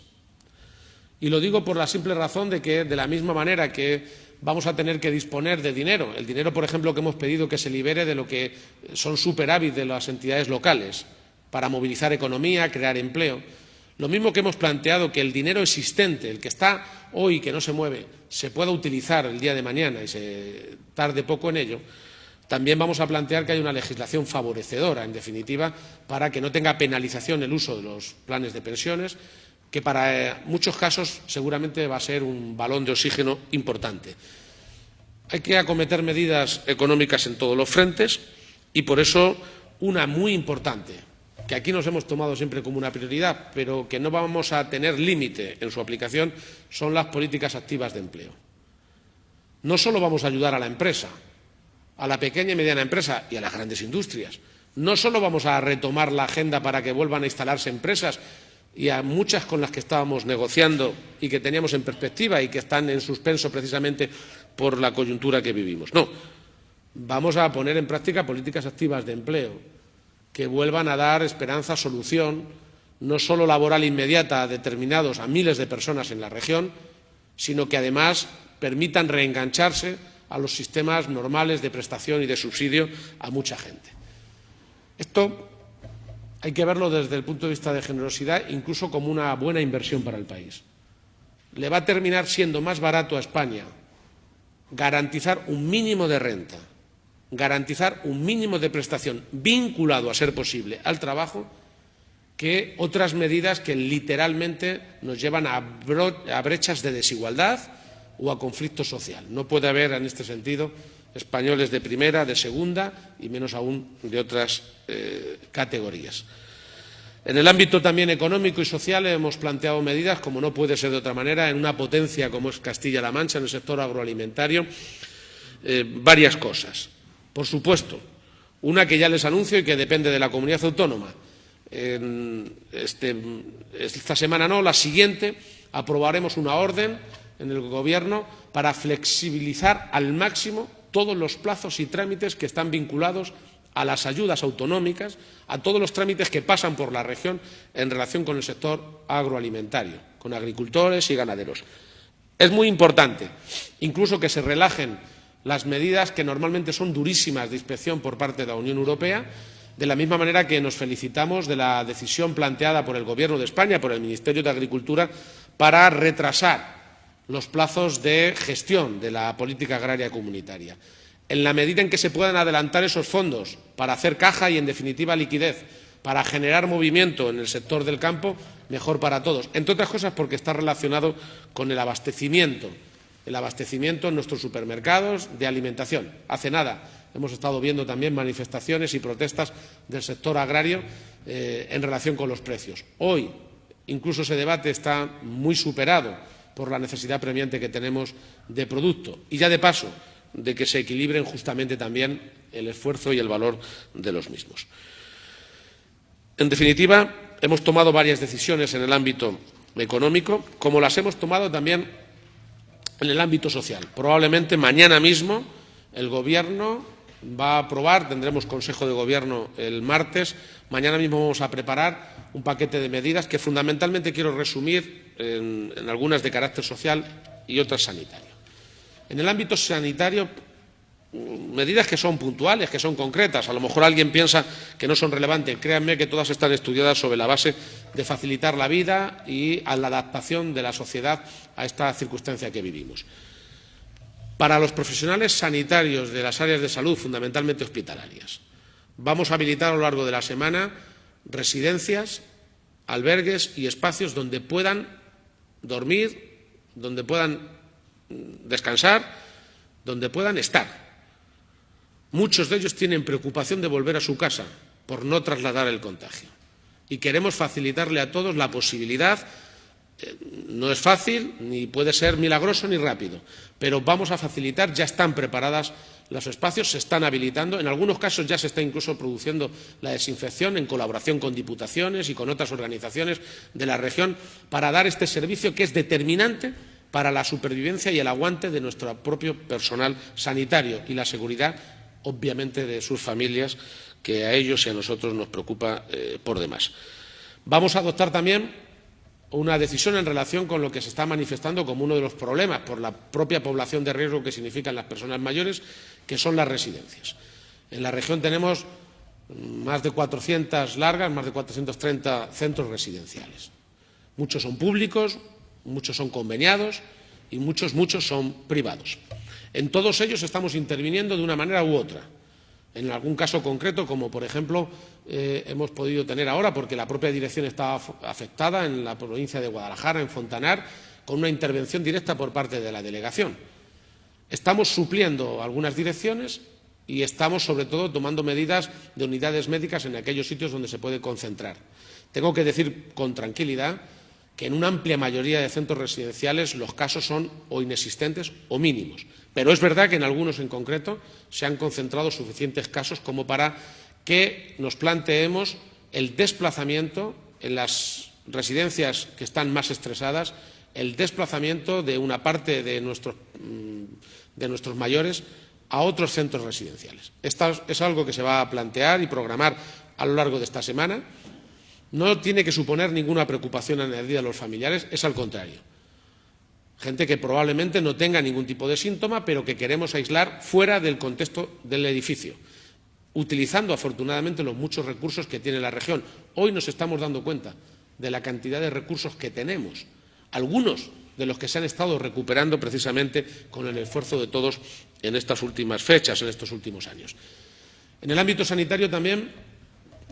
Y lo digo por la simple razón de que, de la misma manera que vamos a tener que disponer de dinero, el dinero, por ejemplo, que hemos pedido que se libere de lo que son superávit de las entidades locales, para movilizar economía, crear empleo. Lo mismo que hemos planteado que el dinero existente, el que está hoy, que no se mueve, se pueda utilizar el día de mañana y se tarde poco en ello, también vamos a plantear que haya una legislación favorecedora, en definitiva, para que no tenga penalización el uso de los planes de pensiones, que para muchos casos seguramente va a ser un balón de oxígeno importante. Hay que acometer medidas económicas en todos los frentes y, por eso, una muy importante, que aquí nos hemos tomado siempre como una prioridad, pero que no vamos a tener límite en su aplicación, son las políticas activas de empleo. No solo vamos a ayudar a la empresa, a la pequeña y mediana empresa y a las grandes industrias. No solo vamos a retomar la agenda para que vuelvan a instalarse empresas y a muchas con las que estábamos negociando y que teníamos en perspectiva y que están en suspenso precisamente por la coyuntura que vivimos. No, vamos a poner en práctica políticas activas de empleo que vuelvan a dar esperanza, solución, no solo laboral inmediata a miles de personas en la región, sino que además permitan reengancharse a los sistemas normales de prestación y de subsidio a mucha gente. Esto hay que verlo desde el punto de vista de generosidad, incluso como una buena inversión para el país. Le va a terminar siendo más barato a España garantizar un mínimo de renta, garantizar un mínimo de prestación vinculado, a ser posible, al trabajo, que otras medidas que literalmente nos llevan a brechas de desigualdad o a conflicto social. No puede haber, en este sentido, españoles de primera, de segunda y menos aún de otras categorías. En el ámbito también económico y social hemos planteado medidas, como no puede ser de otra manera, en una potencia como es Castilla-La Mancha, en el sector agroalimentario, varias cosas. Por supuesto, una que ya les anuncio y que depende de la comunidad autónoma. Esta semana no, la siguiente, aprobaremos una orden en el Gobierno para flexibilizar al máximo todos los plazos y trámites que están vinculados a las ayudas autonómicas, a todos los trámites que pasan por la región en relación con el sector agroalimentario, con agricultores y ganaderos. Es muy importante, incluso que se relajen las medidas que normalmente son durísimas de inspección por parte de la Unión Europea, de la misma manera que nos felicitamos de la decisión planteada por el Gobierno de España, por el Ministerio de Agricultura, para retrasar los plazos de gestión de la política agraria comunitaria. En la medida en que se puedan adelantar esos fondos para hacer caja y, en definitiva, liquidez, para generar movimiento en el sector del campo, mejor para todos. Entre otras cosas porque está relacionado con el abastecimiento en nuestros supermercados de alimentación. Hace nada hemos estado viendo también manifestaciones y protestas del sector agrario en relación con los precios. Hoy, incluso ese debate está muy superado por la necesidad premiante que tenemos de producto y, ya de paso, de que se equilibren justamente también el esfuerzo y el valor de los mismos. En definitiva, hemos tomado varias decisiones en el ámbito económico, como las hemos tomado también en el ámbito social. Probablemente mañana mismo el Gobierno va a aprobar, tendremos Consejo de Gobierno el martes, mañana mismo vamos a preparar un paquete de medidas que fundamentalmente quiero resumir en algunas de carácter social y otras sanitario. En el ámbito sanitario, medidas que son puntuales, que son concretas. A lo mejor alguien piensa que no son relevantes. Créanme que todas están estudiadas sobre la base de facilitar la vida y a la adaptación de la sociedad a esta circunstancia que vivimos. Para los profesionales sanitarios de las áreas de salud, fundamentalmente hospitalarias, vamos a habilitar a lo largo de la semana residencias, albergues y espacios donde puedan dormir, donde puedan descansar, donde puedan estar. Muchos de ellos tienen preocupación de volver a su casa por no trasladar el contagio. Y queremos facilitarle a todos la posibilidad. No es fácil, ni puede ser milagroso ni rápido, pero vamos a facilitar, ya están preparadas los espacios, se están habilitando, en algunos casos ya se está incluso produciendo la desinfección en colaboración con diputaciones y con otras organizaciones de la región para dar este servicio que es determinante para la supervivencia y el aguante de nuestro propio personal sanitario y la seguridad, obviamente, de sus familias, que a ellos y a nosotros nos preocupa por demás. Vamos a adoptar también una decisión en relación con lo que se está manifestando como uno de los problemas por la propia población de riesgo que significan las personas mayores, que son las residencias. En la región tenemos más de 400 largas, más de 430 centros residenciales. Muchos son públicos, muchos son conveniados y muchos son privados. En todos ellos estamos interviniendo de una manera u otra. En algún caso concreto, como por ejemplo hemos podido tener ahora, porque la propia dirección estaba afectada en la provincia de Guadalajara, en Fontanar, con una intervención directa por parte de la delegación. Estamos supliendo algunas direcciones y estamos, sobre todo, tomando medidas de unidades médicas en aquellos sitios donde se puede concentrar. Tengo que decir con tranquilidad que en una amplia mayoría de centros residenciales los casos son o inexistentes o mínimos. Pero es verdad que en algunos en concreto se han concentrado suficientes casos como para que nos planteemos el desplazamiento en las residencias que están más estresadas, el desplazamiento de una parte de nuestros mayores a otros centros residenciales. Esto es algo que se va a plantear y programar a lo largo de esta semana. No tiene que suponer ninguna preocupación añadida a los familiares, es al contrario. Gente que probablemente no tenga ningún tipo de síntoma, pero que queremos aislar fuera del contexto del edificio, utilizando afortunadamente los muchos recursos que tiene la región. Hoy nos estamos dando cuenta de la cantidad de recursos que tenemos, algunos de los que se han estado recuperando precisamente con el esfuerzo de todos en estas últimas fechas, en estos últimos años. En el ámbito sanitario también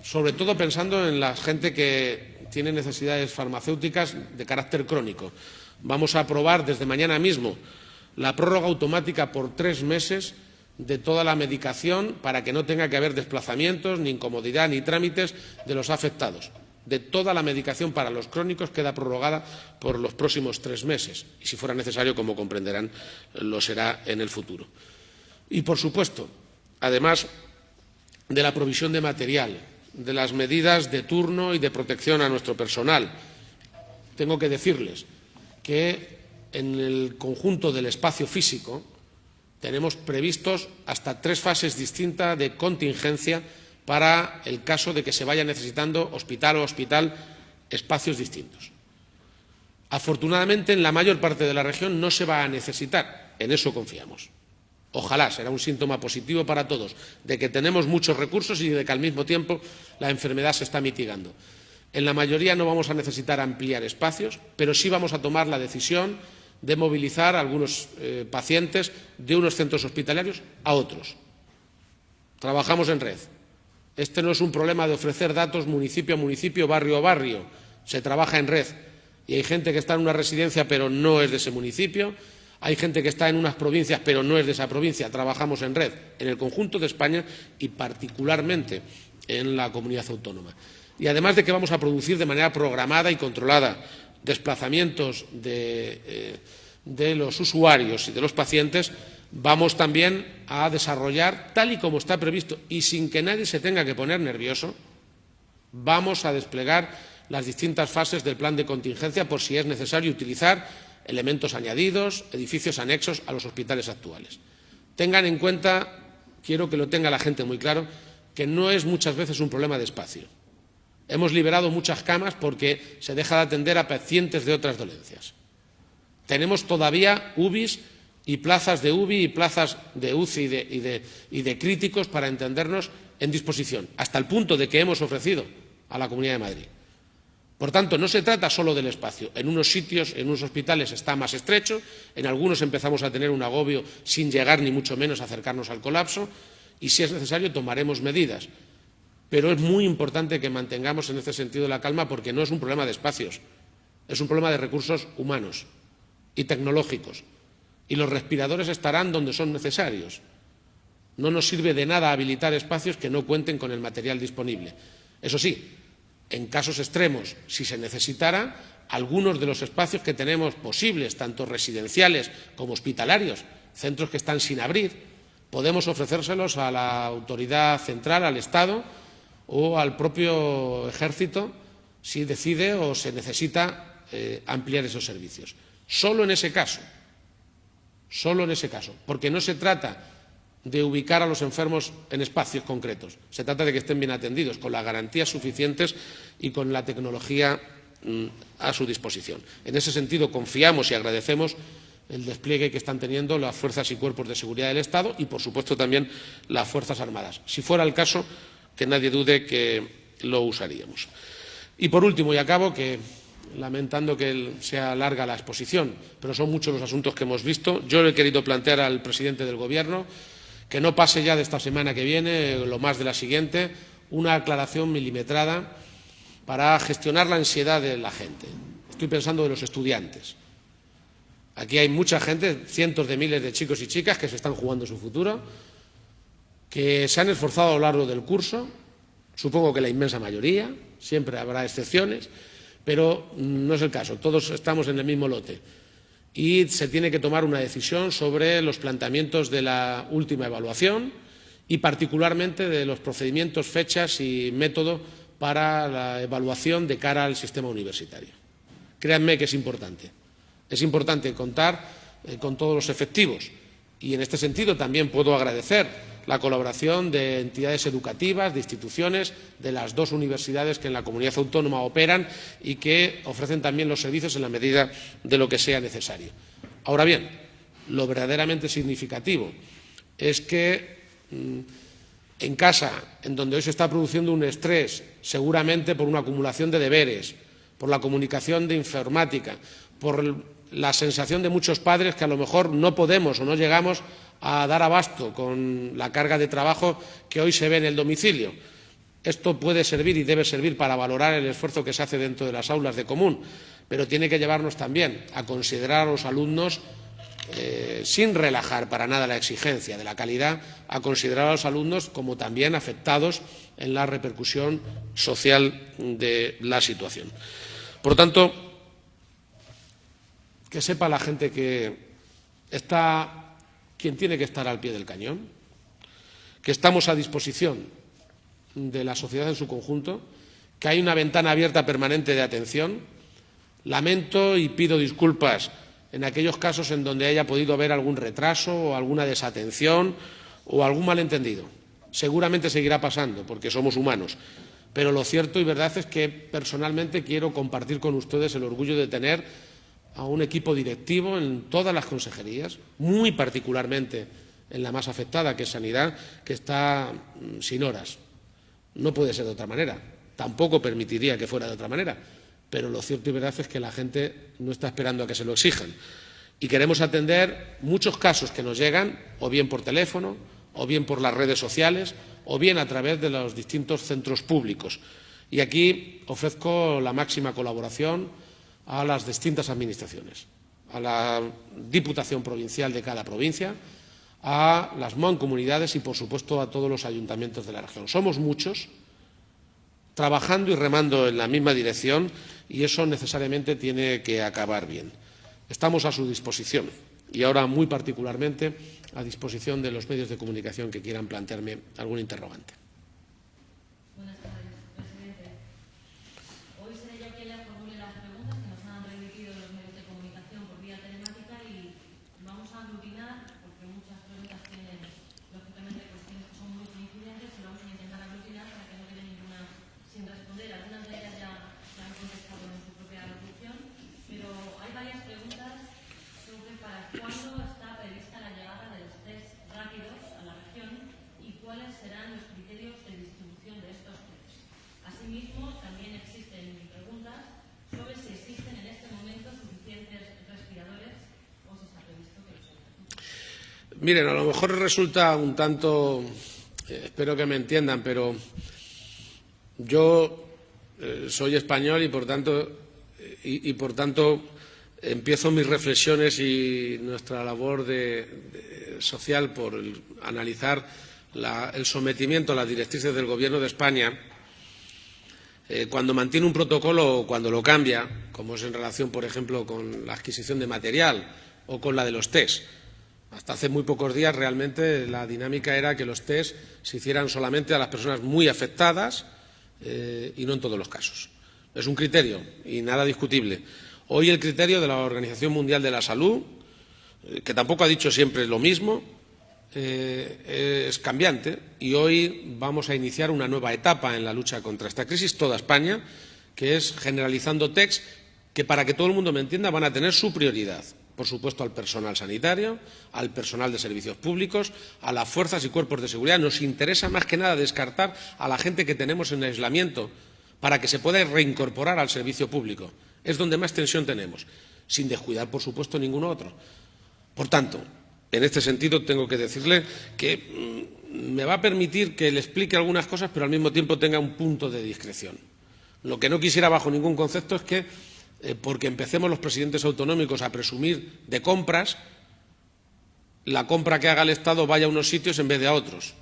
sobre todo pensando en la gente que tiene necesidades farmacéuticas de carácter crónico. Vamos a aprobar desde mañana mismo la prórroga automática por 3 meses de toda la medicación para que no tenga que haber desplazamientos, ni incomodidad, ni trámites de los afectados. De toda la medicación para los crónicos queda prorrogada por los próximos 3 meses y, si fuera necesario, como comprenderán, lo será en el futuro. Y, por supuesto, además de la provisión de material, de las medidas de turno y de protección a nuestro personal, tengo que decirles que en el conjunto del espacio físico tenemos previstos hasta 3 fases distintas de contingencia para el caso de que se vaya necesitando hospital o hospital espacios distintos. Afortunadamente, en la mayor parte de la región no se va a necesitar, en eso confiamos. Ojalá, será un síntoma positivo para todos, de que tenemos muchos recursos y de que al mismo tiempo la enfermedad se está mitigando. En la mayoría no vamos a necesitar ampliar espacios, pero sí vamos a tomar la decisión de movilizar a algunos pacientes de unos centros hospitalarios a otros. Trabajamos en red. Este no es un problema de ofrecer datos municipio a municipio, barrio a barrio. Se trabaja en red. Y hay gente que está en una residencia pero no es de ese municipio. Hay gente que está en unas provincias pero no es de esa provincia. Trabajamos en red, en el conjunto de España y particularmente en la comunidad autónoma. Y además de que vamos a producir de manera programada y controlada desplazamientos de los usuarios y de los pacientes, vamos también a desarrollar, tal y como está previsto y sin que nadie se tenga que poner nervioso, vamos a desplegar las distintas fases del plan de contingencia por si es necesario utilizar elementos añadidos, edificios anexos a los hospitales actuales. Tengan en cuenta, quiero que lo tenga la gente muy claro, que no es muchas veces un problema de espacio. Hemos liberado muchas camas porque se deja de atender a pacientes de otras dolencias. Tenemos todavía UBIs y plazas de UBI y plazas de UCI y de críticos, para entendernos, en disposición, hasta el punto de que hemos ofrecido a la Comunidad de Madrid. Por tanto, no se trata solo del espacio. En unos sitios, en unos hospitales está más estrecho, en algunos empezamos a tener un agobio sin llegar ni mucho menos a acercarnos al colapso y, si es necesario, tomaremos medidas. Pero es muy importante que mantengamos en este sentido la calma, porque no es un problema de espacios, es un problema de recursos humanos y tecnológicos. Y los respiradores estarán donde son necesarios. No nos sirve de nada habilitar espacios que no cuenten con el material disponible. Eso sí, en casos extremos, si se necesitara, algunos de los espacios que tenemos posibles, tanto residenciales como hospitalarios, centros que están sin abrir, podemos ofrecérselos a la autoridad central, al Estado o al propio Ejército, si decide o se necesita ampliar esos servicios. Solo en ese caso, porque no se trata de ubicar a los enfermos en espacios concretos, se trata de que estén bien atendidos, con las garantías suficientes y con la tecnología a su disposición. En ese sentido, confiamos y agradecemos el despliegue que están teniendo las fuerzas y cuerpos de seguridad del Estado y, por supuesto, también las Fuerzas Armadas. Si fuera el caso, que nadie dude que lo usaríamos. Y, por último, y acabo, que lamentando que sea larga la exposición, pero son muchos los asuntos que hemos visto, yo le he querido plantear al presidente del Gobierno que no pase ya de esta semana que viene, lo más de la siguiente, una aclaración milimetrada para gestionar la ansiedad de la gente. Estoy pensando en los estudiantes. Aquí hay mucha gente, cientos de miles de chicos y chicas que se están jugando su futuro, que se han esforzado a lo largo del curso, supongo que la inmensa mayoría, siempre habrá excepciones, pero no es el caso, todos estamos en el mismo lote. Y se tiene que tomar una decisión sobre los planteamientos de la última evaluación y particularmente de los procedimientos, fechas y método para la evaluación de cara al sistema universitario. Créanme que es importante. Es importante contar con todos los efectivos y, en este sentido, también puedo agradecer la colaboración de entidades educativas, de instituciones, de las 2 universidades que en la comunidad autónoma operan y que ofrecen también los servicios en la medida de lo que sea necesario. Ahora bien, lo verdaderamente significativo es que en casa, en donde hoy se está produciendo un estrés, seguramente por una acumulación de deberes, por la comunicación de informática, por la sensación de muchos padres que a lo mejor no podemos o no llegamos a dar abasto con la carga de trabajo que hoy se ve en el domicilio. Esto puede servir y debe servir para valorar el esfuerzo que se hace dentro de las aulas de común, pero tiene que llevarnos también a considerar a los alumnos, sin relajar para nada la exigencia de la calidad, a considerar a los alumnos como también afectados en la repercusión social de la situación. Por lo tanto, que sepa la gente que está quien tiene que estar al pie del cañón, que estamos a disposición de la sociedad en su conjunto, que hay una ventana abierta permanente de atención. Lamento y pido disculpas en aquellos casos en donde haya podido haber algún retraso o alguna desatención o algún malentendido. Seguramente seguirá pasando, porque somos humanos. Pero lo cierto y verdad es que personalmente quiero compartir con ustedes el orgullo de tener a un equipo directivo en todas las consejerías, muy particularmente en la más afectada, que es Sanidad, que está sin horas. No puede ser de otra manera. Tampoco permitiría que fuera de otra manera. Pero lo cierto y verdad es que la gente no está esperando a que se lo exijan. Y queremos atender muchos casos que nos llegan, o bien por teléfono, o bien por las redes sociales, o bien a través de los distintos centros públicos. Y aquí ofrezco la máxima colaboración a las distintas administraciones, a la Diputación Provincial de cada provincia, a las mancomunidades y, por supuesto, a todos los ayuntamientos de la región. Somos muchos, trabajando y remando en la misma dirección, y eso necesariamente tiene que acabar bien. Estamos a su disposición y ahora muy particularmente a disposición de los medios de comunicación que quieran plantearme algún interrogante. Buenas tardes, presidente. Hoy seré yo quien le formule las preguntas que nos han remitido los medios de comunicación por vía telemática y vamos a aglutinar, porque muchas preguntas tienen, lógicamente, cuestiones que son muy coincidentes, y vamos a intentar aglutinar para que no quede ninguna sin responder. Algunas de ellas ya se han contestado en su propia locución, pero hay varias preguntas sobre para cuándo está prevista la llegada de los test rápidos a la región y cuáles serán los criterios de distribución de estos test. Asimismo, también existen preguntas sobre si existen en este momento suficientes respiradores o si está previsto que los haya. Miren, a lo mejor resulta un tanto, espero que me entiendan, pero yo soy español y por tanto empiezo mis reflexiones y nuestra labor social por analizar el sometimiento a las directrices del Gobierno de España cuando mantiene un protocolo o cuando lo cambia, como es en relación, por ejemplo, con la adquisición de material o con la de los test. Hasta hace muy pocos días realmente la dinámica era que los test se hicieran solamente a las personas muy afectadas y no en todos los casos. Es un criterio y nada discutible. Hoy el criterio de la Organización Mundial de la Salud, que tampoco ha dicho siempre lo mismo, es cambiante y hoy vamos a iniciar una nueva etapa en la lucha contra esta crisis, toda España, que es generalizando tests que, para que todo el mundo me entienda, van a tener su prioridad. Por supuesto, al personal sanitario, al personal de servicios públicos, a las fuerzas y cuerpos de seguridad. Nos interesa más que nada descartar a la gente que tenemos en aislamiento para que se pueda reincorporar al servicio público. Es donde más tensión tenemos, sin descuidar, por supuesto, ningún otro. Por tanto, en este sentido tengo que decirle que me va a permitir que le explique algunas cosas, pero al mismo tiempo tenga un punto de discreción. Lo que no quisiera bajo ningún concepto es que porque empecemos los presidentes autonómicos a presumir de compras, la compra que haga el Estado vaya a unos sitios en vez de a otros.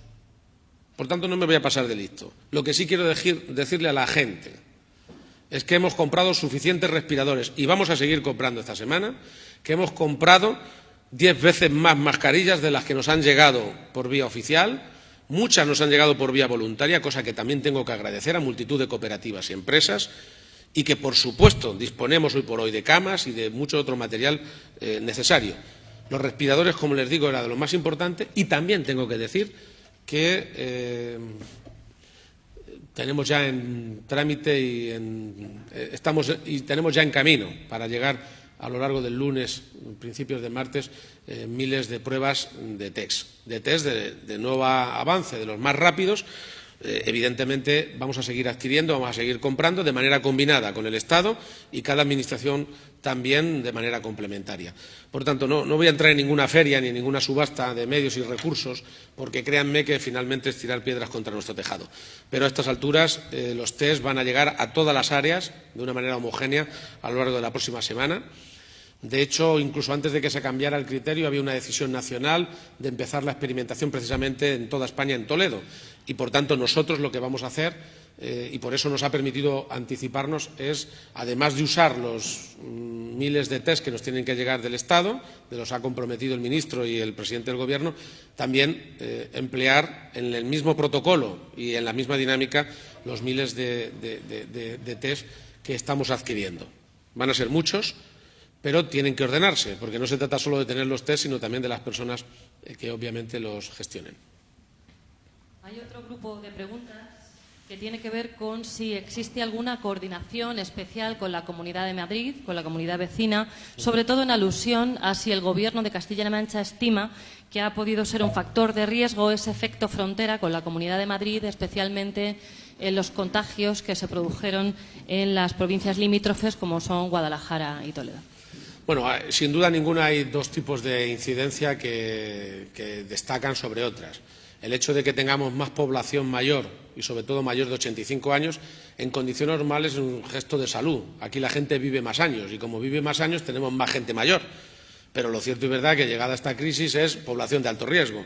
Por tanto, no me voy a pasar de listo. Lo que sí quiero decirle a la gente es que hemos comprado suficientes respiradores y vamos a seguir comprando esta semana, que hemos comprado 10 veces más mascarillas de las que nos han llegado por vía oficial. Muchas nos han llegado por vía voluntaria, cosa que también tengo que agradecer a multitud de cooperativas y empresas, y que, por supuesto, disponemos hoy por hoy de camas y de mucho otro material necesario. Los respiradores, como les digo, era de lo más importante, y también tengo que decir que tenemos ya en trámite y tenemos ya en camino para llegar a lo largo del lunes, principios de martes, miles de pruebas de test de nuevo avance, de los más rápidos, Evidentemente, vamos a seguir adquiriendo, vamos a seguir comprando de manera combinada con el Estado y cada administración también de manera complementaria. Por tanto, no voy a entrar en ninguna feria ni en ninguna subasta de medios y recursos, porque créanme que finalmente es tirar piedras contra nuestro tejado. Pero a estas alturas los test van a llegar a todas las áreas de una manera homogénea a lo largo de la próxima semana. De hecho, incluso antes de que se cambiara el criterio, había una decisión nacional de empezar la experimentación precisamente en toda España, en Toledo. Y, por tanto, nosotros lo que vamos a hacer, y por eso nos ha permitido anticiparnos, es, además de usar los miles de test que nos tienen que llegar del Estado, de los ha comprometido el ministro y el presidente del Gobierno, también emplear en el mismo protocolo y en la misma dinámica los miles de test que estamos adquiriendo. Van a ser muchos, pero tienen que ordenarse, porque no se trata solo de tener los test, sino también de las personas que obviamente los gestionen. Hay otro grupo de preguntas que tiene que ver con si existe alguna coordinación especial con la Comunidad de Madrid, con la comunidad vecina, sobre todo en alusión a si el Gobierno de Castilla-La Mancha estima que ha podido ser un factor de riesgo ese efecto frontera con la Comunidad de Madrid, especialmente en los contagios que se produjeron en las provincias limítrofes como son Guadalajara y Toledo. Bueno, sin duda ninguna hay dos tipos de incidencia que destacan sobre otras. El hecho de que tengamos más población mayor y sobre todo mayor de 85 años, en condiciones normales es un gesto de salud. Aquí la gente vive más años y como vive más años tenemos más gente mayor. Pero lo cierto y verdad que llegada esta crisis es población de alto riesgo.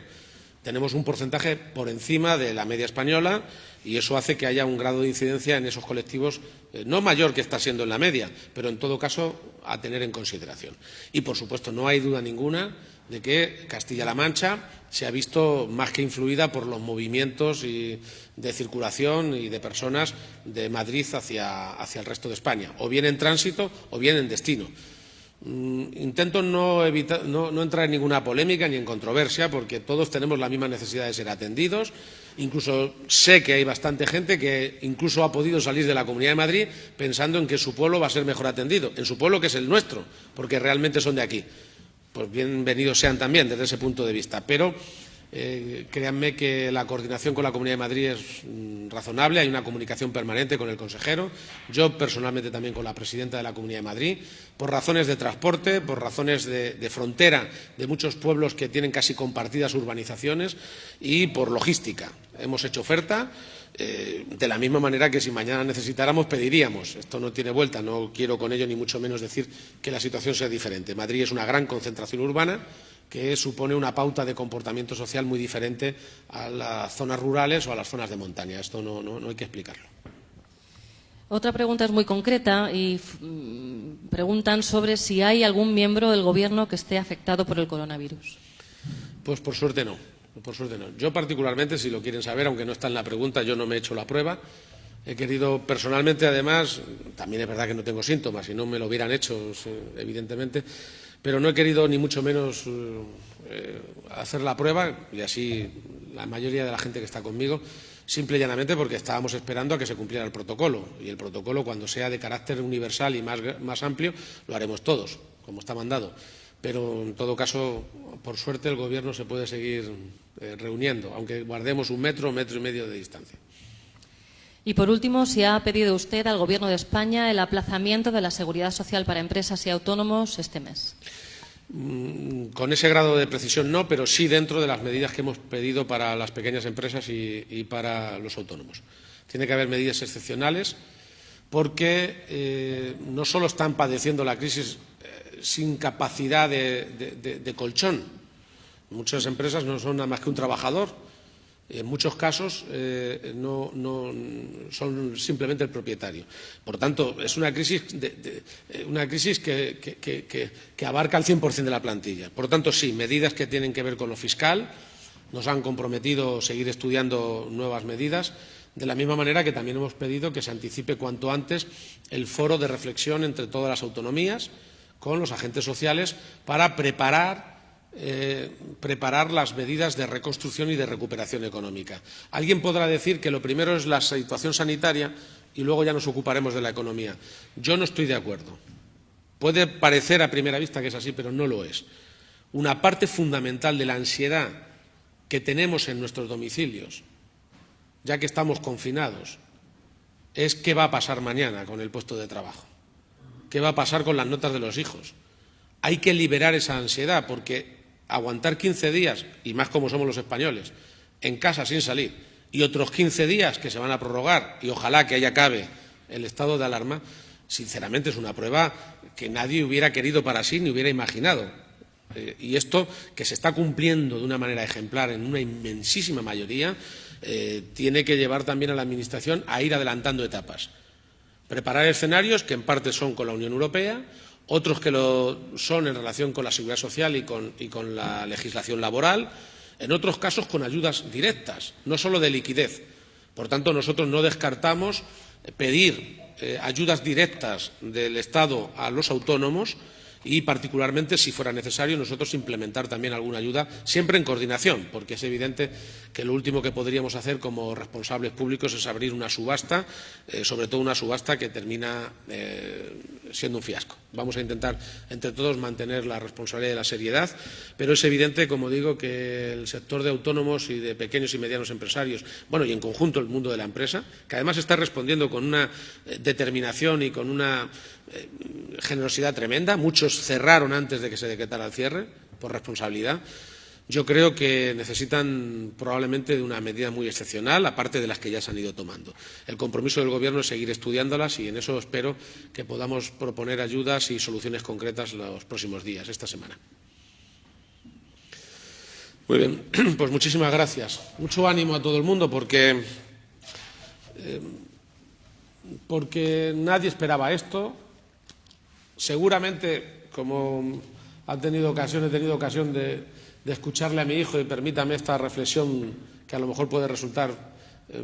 Tenemos un porcentaje por encima de la media española y eso hace que haya un grado de incidencia en esos colectivos no mayor que está siendo en la media, pero en todo caso a tener en consideración. Y, por supuesto, no hay duda ninguna de que Castilla-La Mancha se ha visto más que influida por los movimientos de circulación y de personas de Madrid hacia el resto de España, o bien en tránsito o bien en destino. Intento no entrar en ninguna polémica ni en controversia, porque todos tenemos la misma necesidad de ser atendidos. Incluso sé que hay bastante gente que incluso ha podido salir de la Comunidad de Madrid pensando en que su pueblo va a ser mejor atendido, en su pueblo que es el nuestro, porque realmente son de aquí. Pues bienvenidos sean también desde ese punto de vista. Pero créanme que la coordinación con la Comunidad de Madrid es razonable, hay una comunicación permanente con el consejero, yo personalmente también con la presidenta de la Comunidad de Madrid, por razones de transporte, por razones de frontera de muchos pueblos que tienen casi compartidas urbanizaciones y por logística. Hemos hecho oferta. De la misma manera que si mañana necesitáramos, pediríamos. Esto no tiene vuelta, no quiero con ello ni mucho menos decir que la situación sea diferente. Madrid es una gran concentración urbana que supone una pauta de comportamiento social muy diferente a las zonas rurales o a las zonas de montaña. Esto no hay que explicarlo. Otra pregunta es muy concreta y preguntan sobre si hay algún miembro del Gobierno que esté afectado por el coronavirus. Pues por suerte no. Por suerte no. Yo particularmente, si lo quieren saber, aunque no está en la pregunta, yo no me he hecho la prueba. He querido personalmente, además, también es verdad que no tengo síntomas, si no me lo hubieran hecho, evidentemente, pero no he querido ni mucho menos hacer la prueba, y así la mayoría de la gente que está conmigo, simple y llanamente porque estábamos esperando a que se cumpliera el protocolo. Y el protocolo, cuando sea de carácter universal y más amplio, lo haremos todos, como está mandado. Pero, en todo caso, por suerte, el Gobierno se puede seguir reuniendo, aunque guardemos un metro y medio de distancia. Y, por último, si ha pedido usted al Gobierno de España el aplazamiento de la seguridad social para empresas y autónomos este mes. Con ese grado de precisión no, pero sí dentro de las medidas que hemos pedido para las pequeñas empresas y para los autónomos. Tiene que haber medidas excepcionales porque no solo están padeciendo la crisis sin capacidad de colchón. Muchas empresas no son nada más que un trabajador. En muchos casos no son simplemente el propietario. Por tanto, es una crisis que abarca el 100% de la plantilla. Por tanto, sí, medidas que tienen que ver con lo fiscal. Nos han comprometido seguir estudiando nuevas medidas, de la misma manera que también hemos pedido que se anticipe cuanto antes el foro de reflexión entre todas las autonomías con los agentes sociales para preparar las medidas de reconstrucción y de recuperación económica. Alguien podrá decir que lo primero es la situación sanitaria y luego ya nos ocuparemos de la economía. Yo no estoy de acuerdo. Puede parecer a primera vista que es así, pero no lo es. Una parte fundamental de la ansiedad que tenemos en nuestros domicilios ya que estamos confinados, es qué va a pasar mañana con el puesto de trabajo, qué va a pasar con las notas de los hijos. Hay que liberar esa ansiedad, porque aguantar 15 días, y más como somos los españoles, en casa sin salir, y otros 15 días que se van a prorrogar, y ojalá que ahí acabe el estado de alarma, sinceramente es una prueba que nadie hubiera querido para sí ni hubiera imaginado. Y esto, que se está cumpliendo de una manera ejemplar en una inmensísima mayoría, tiene que llevar también a la Administración a ir adelantando etapas. Preparar escenarios que en parte son con la Unión Europea, otros que lo son en relación con la Seguridad Social y con la legislación laboral, en otros casos con ayudas directas, no solo de liquidez. Por tanto, nosotros no descartamos pedir ayudas directas del Estado a los autónomos y, particularmente, si fuera necesario, nosotros implementar también alguna ayuda, siempre en coordinación, porque es evidente que lo último que podríamos hacer como responsables públicos es abrir una subasta, sobre todo una subasta que termina siendo un fiasco. Vamos a intentar, entre todos, mantener la responsabilidad y la seriedad, pero es evidente, como digo, que el sector de autónomos y de pequeños y medianos empresarios, bueno, y en conjunto el mundo de la empresa, que además está respondiendo con una determinación y con una generosidad tremenda. Muchos cerraron antes de que se decretara el cierre, por responsabilidad. Yo creo que necesitan probablemente de una medida muy excepcional, aparte de las que ya se han ido tomando. El compromiso del Gobierno es seguir estudiándolas y en eso espero que podamos proponer ayudas y soluciones concretas los próximos días, esta semana. Muy bien, pues muchísimas gracias. Mucho ánimo a todo el mundo porque nadie esperaba esto. Seguramente, como he tenido ocasión de escucharle a mi hijo, y permítame esta reflexión que a lo mejor puede resultar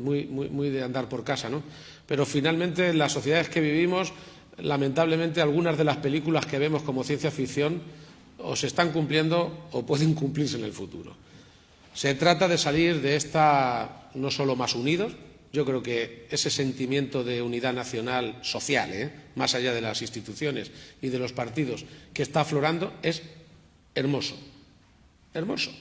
muy de andar por casa, ¿no? Pero finalmente, en las sociedades que vivimos, lamentablemente, algunas de las películas que vemos como ciencia ficción o se están cumpliendo o pueden cumplirse en el futuro. Se trata de salir de esta no solo más unidos. Yo creo que ese sentimiento de unidad nacional social, más allá de las instituciones y de los partidos, que está aflorando, es hermoso. Hermoso.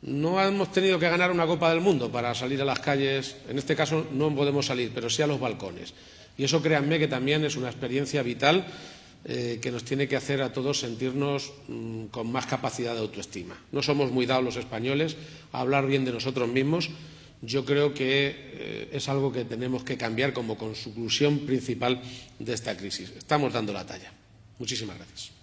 No hemos tenido que ganar una Copa del Mundo para salir a las calles. En este caso no podemos salir, pero sí a los balcones. Y eso, créanme, que también es una experiencia vital que nos tiene que hacer a todos sentirnos con más capacidad de autoestima. No somos muy dados los españoles a hablar bien de nosotros mismos. Yo creo que es algo que tenemos que cambiar como conclusión principal de esta crisis. Estamos dando la talla. Muchísimas gracias.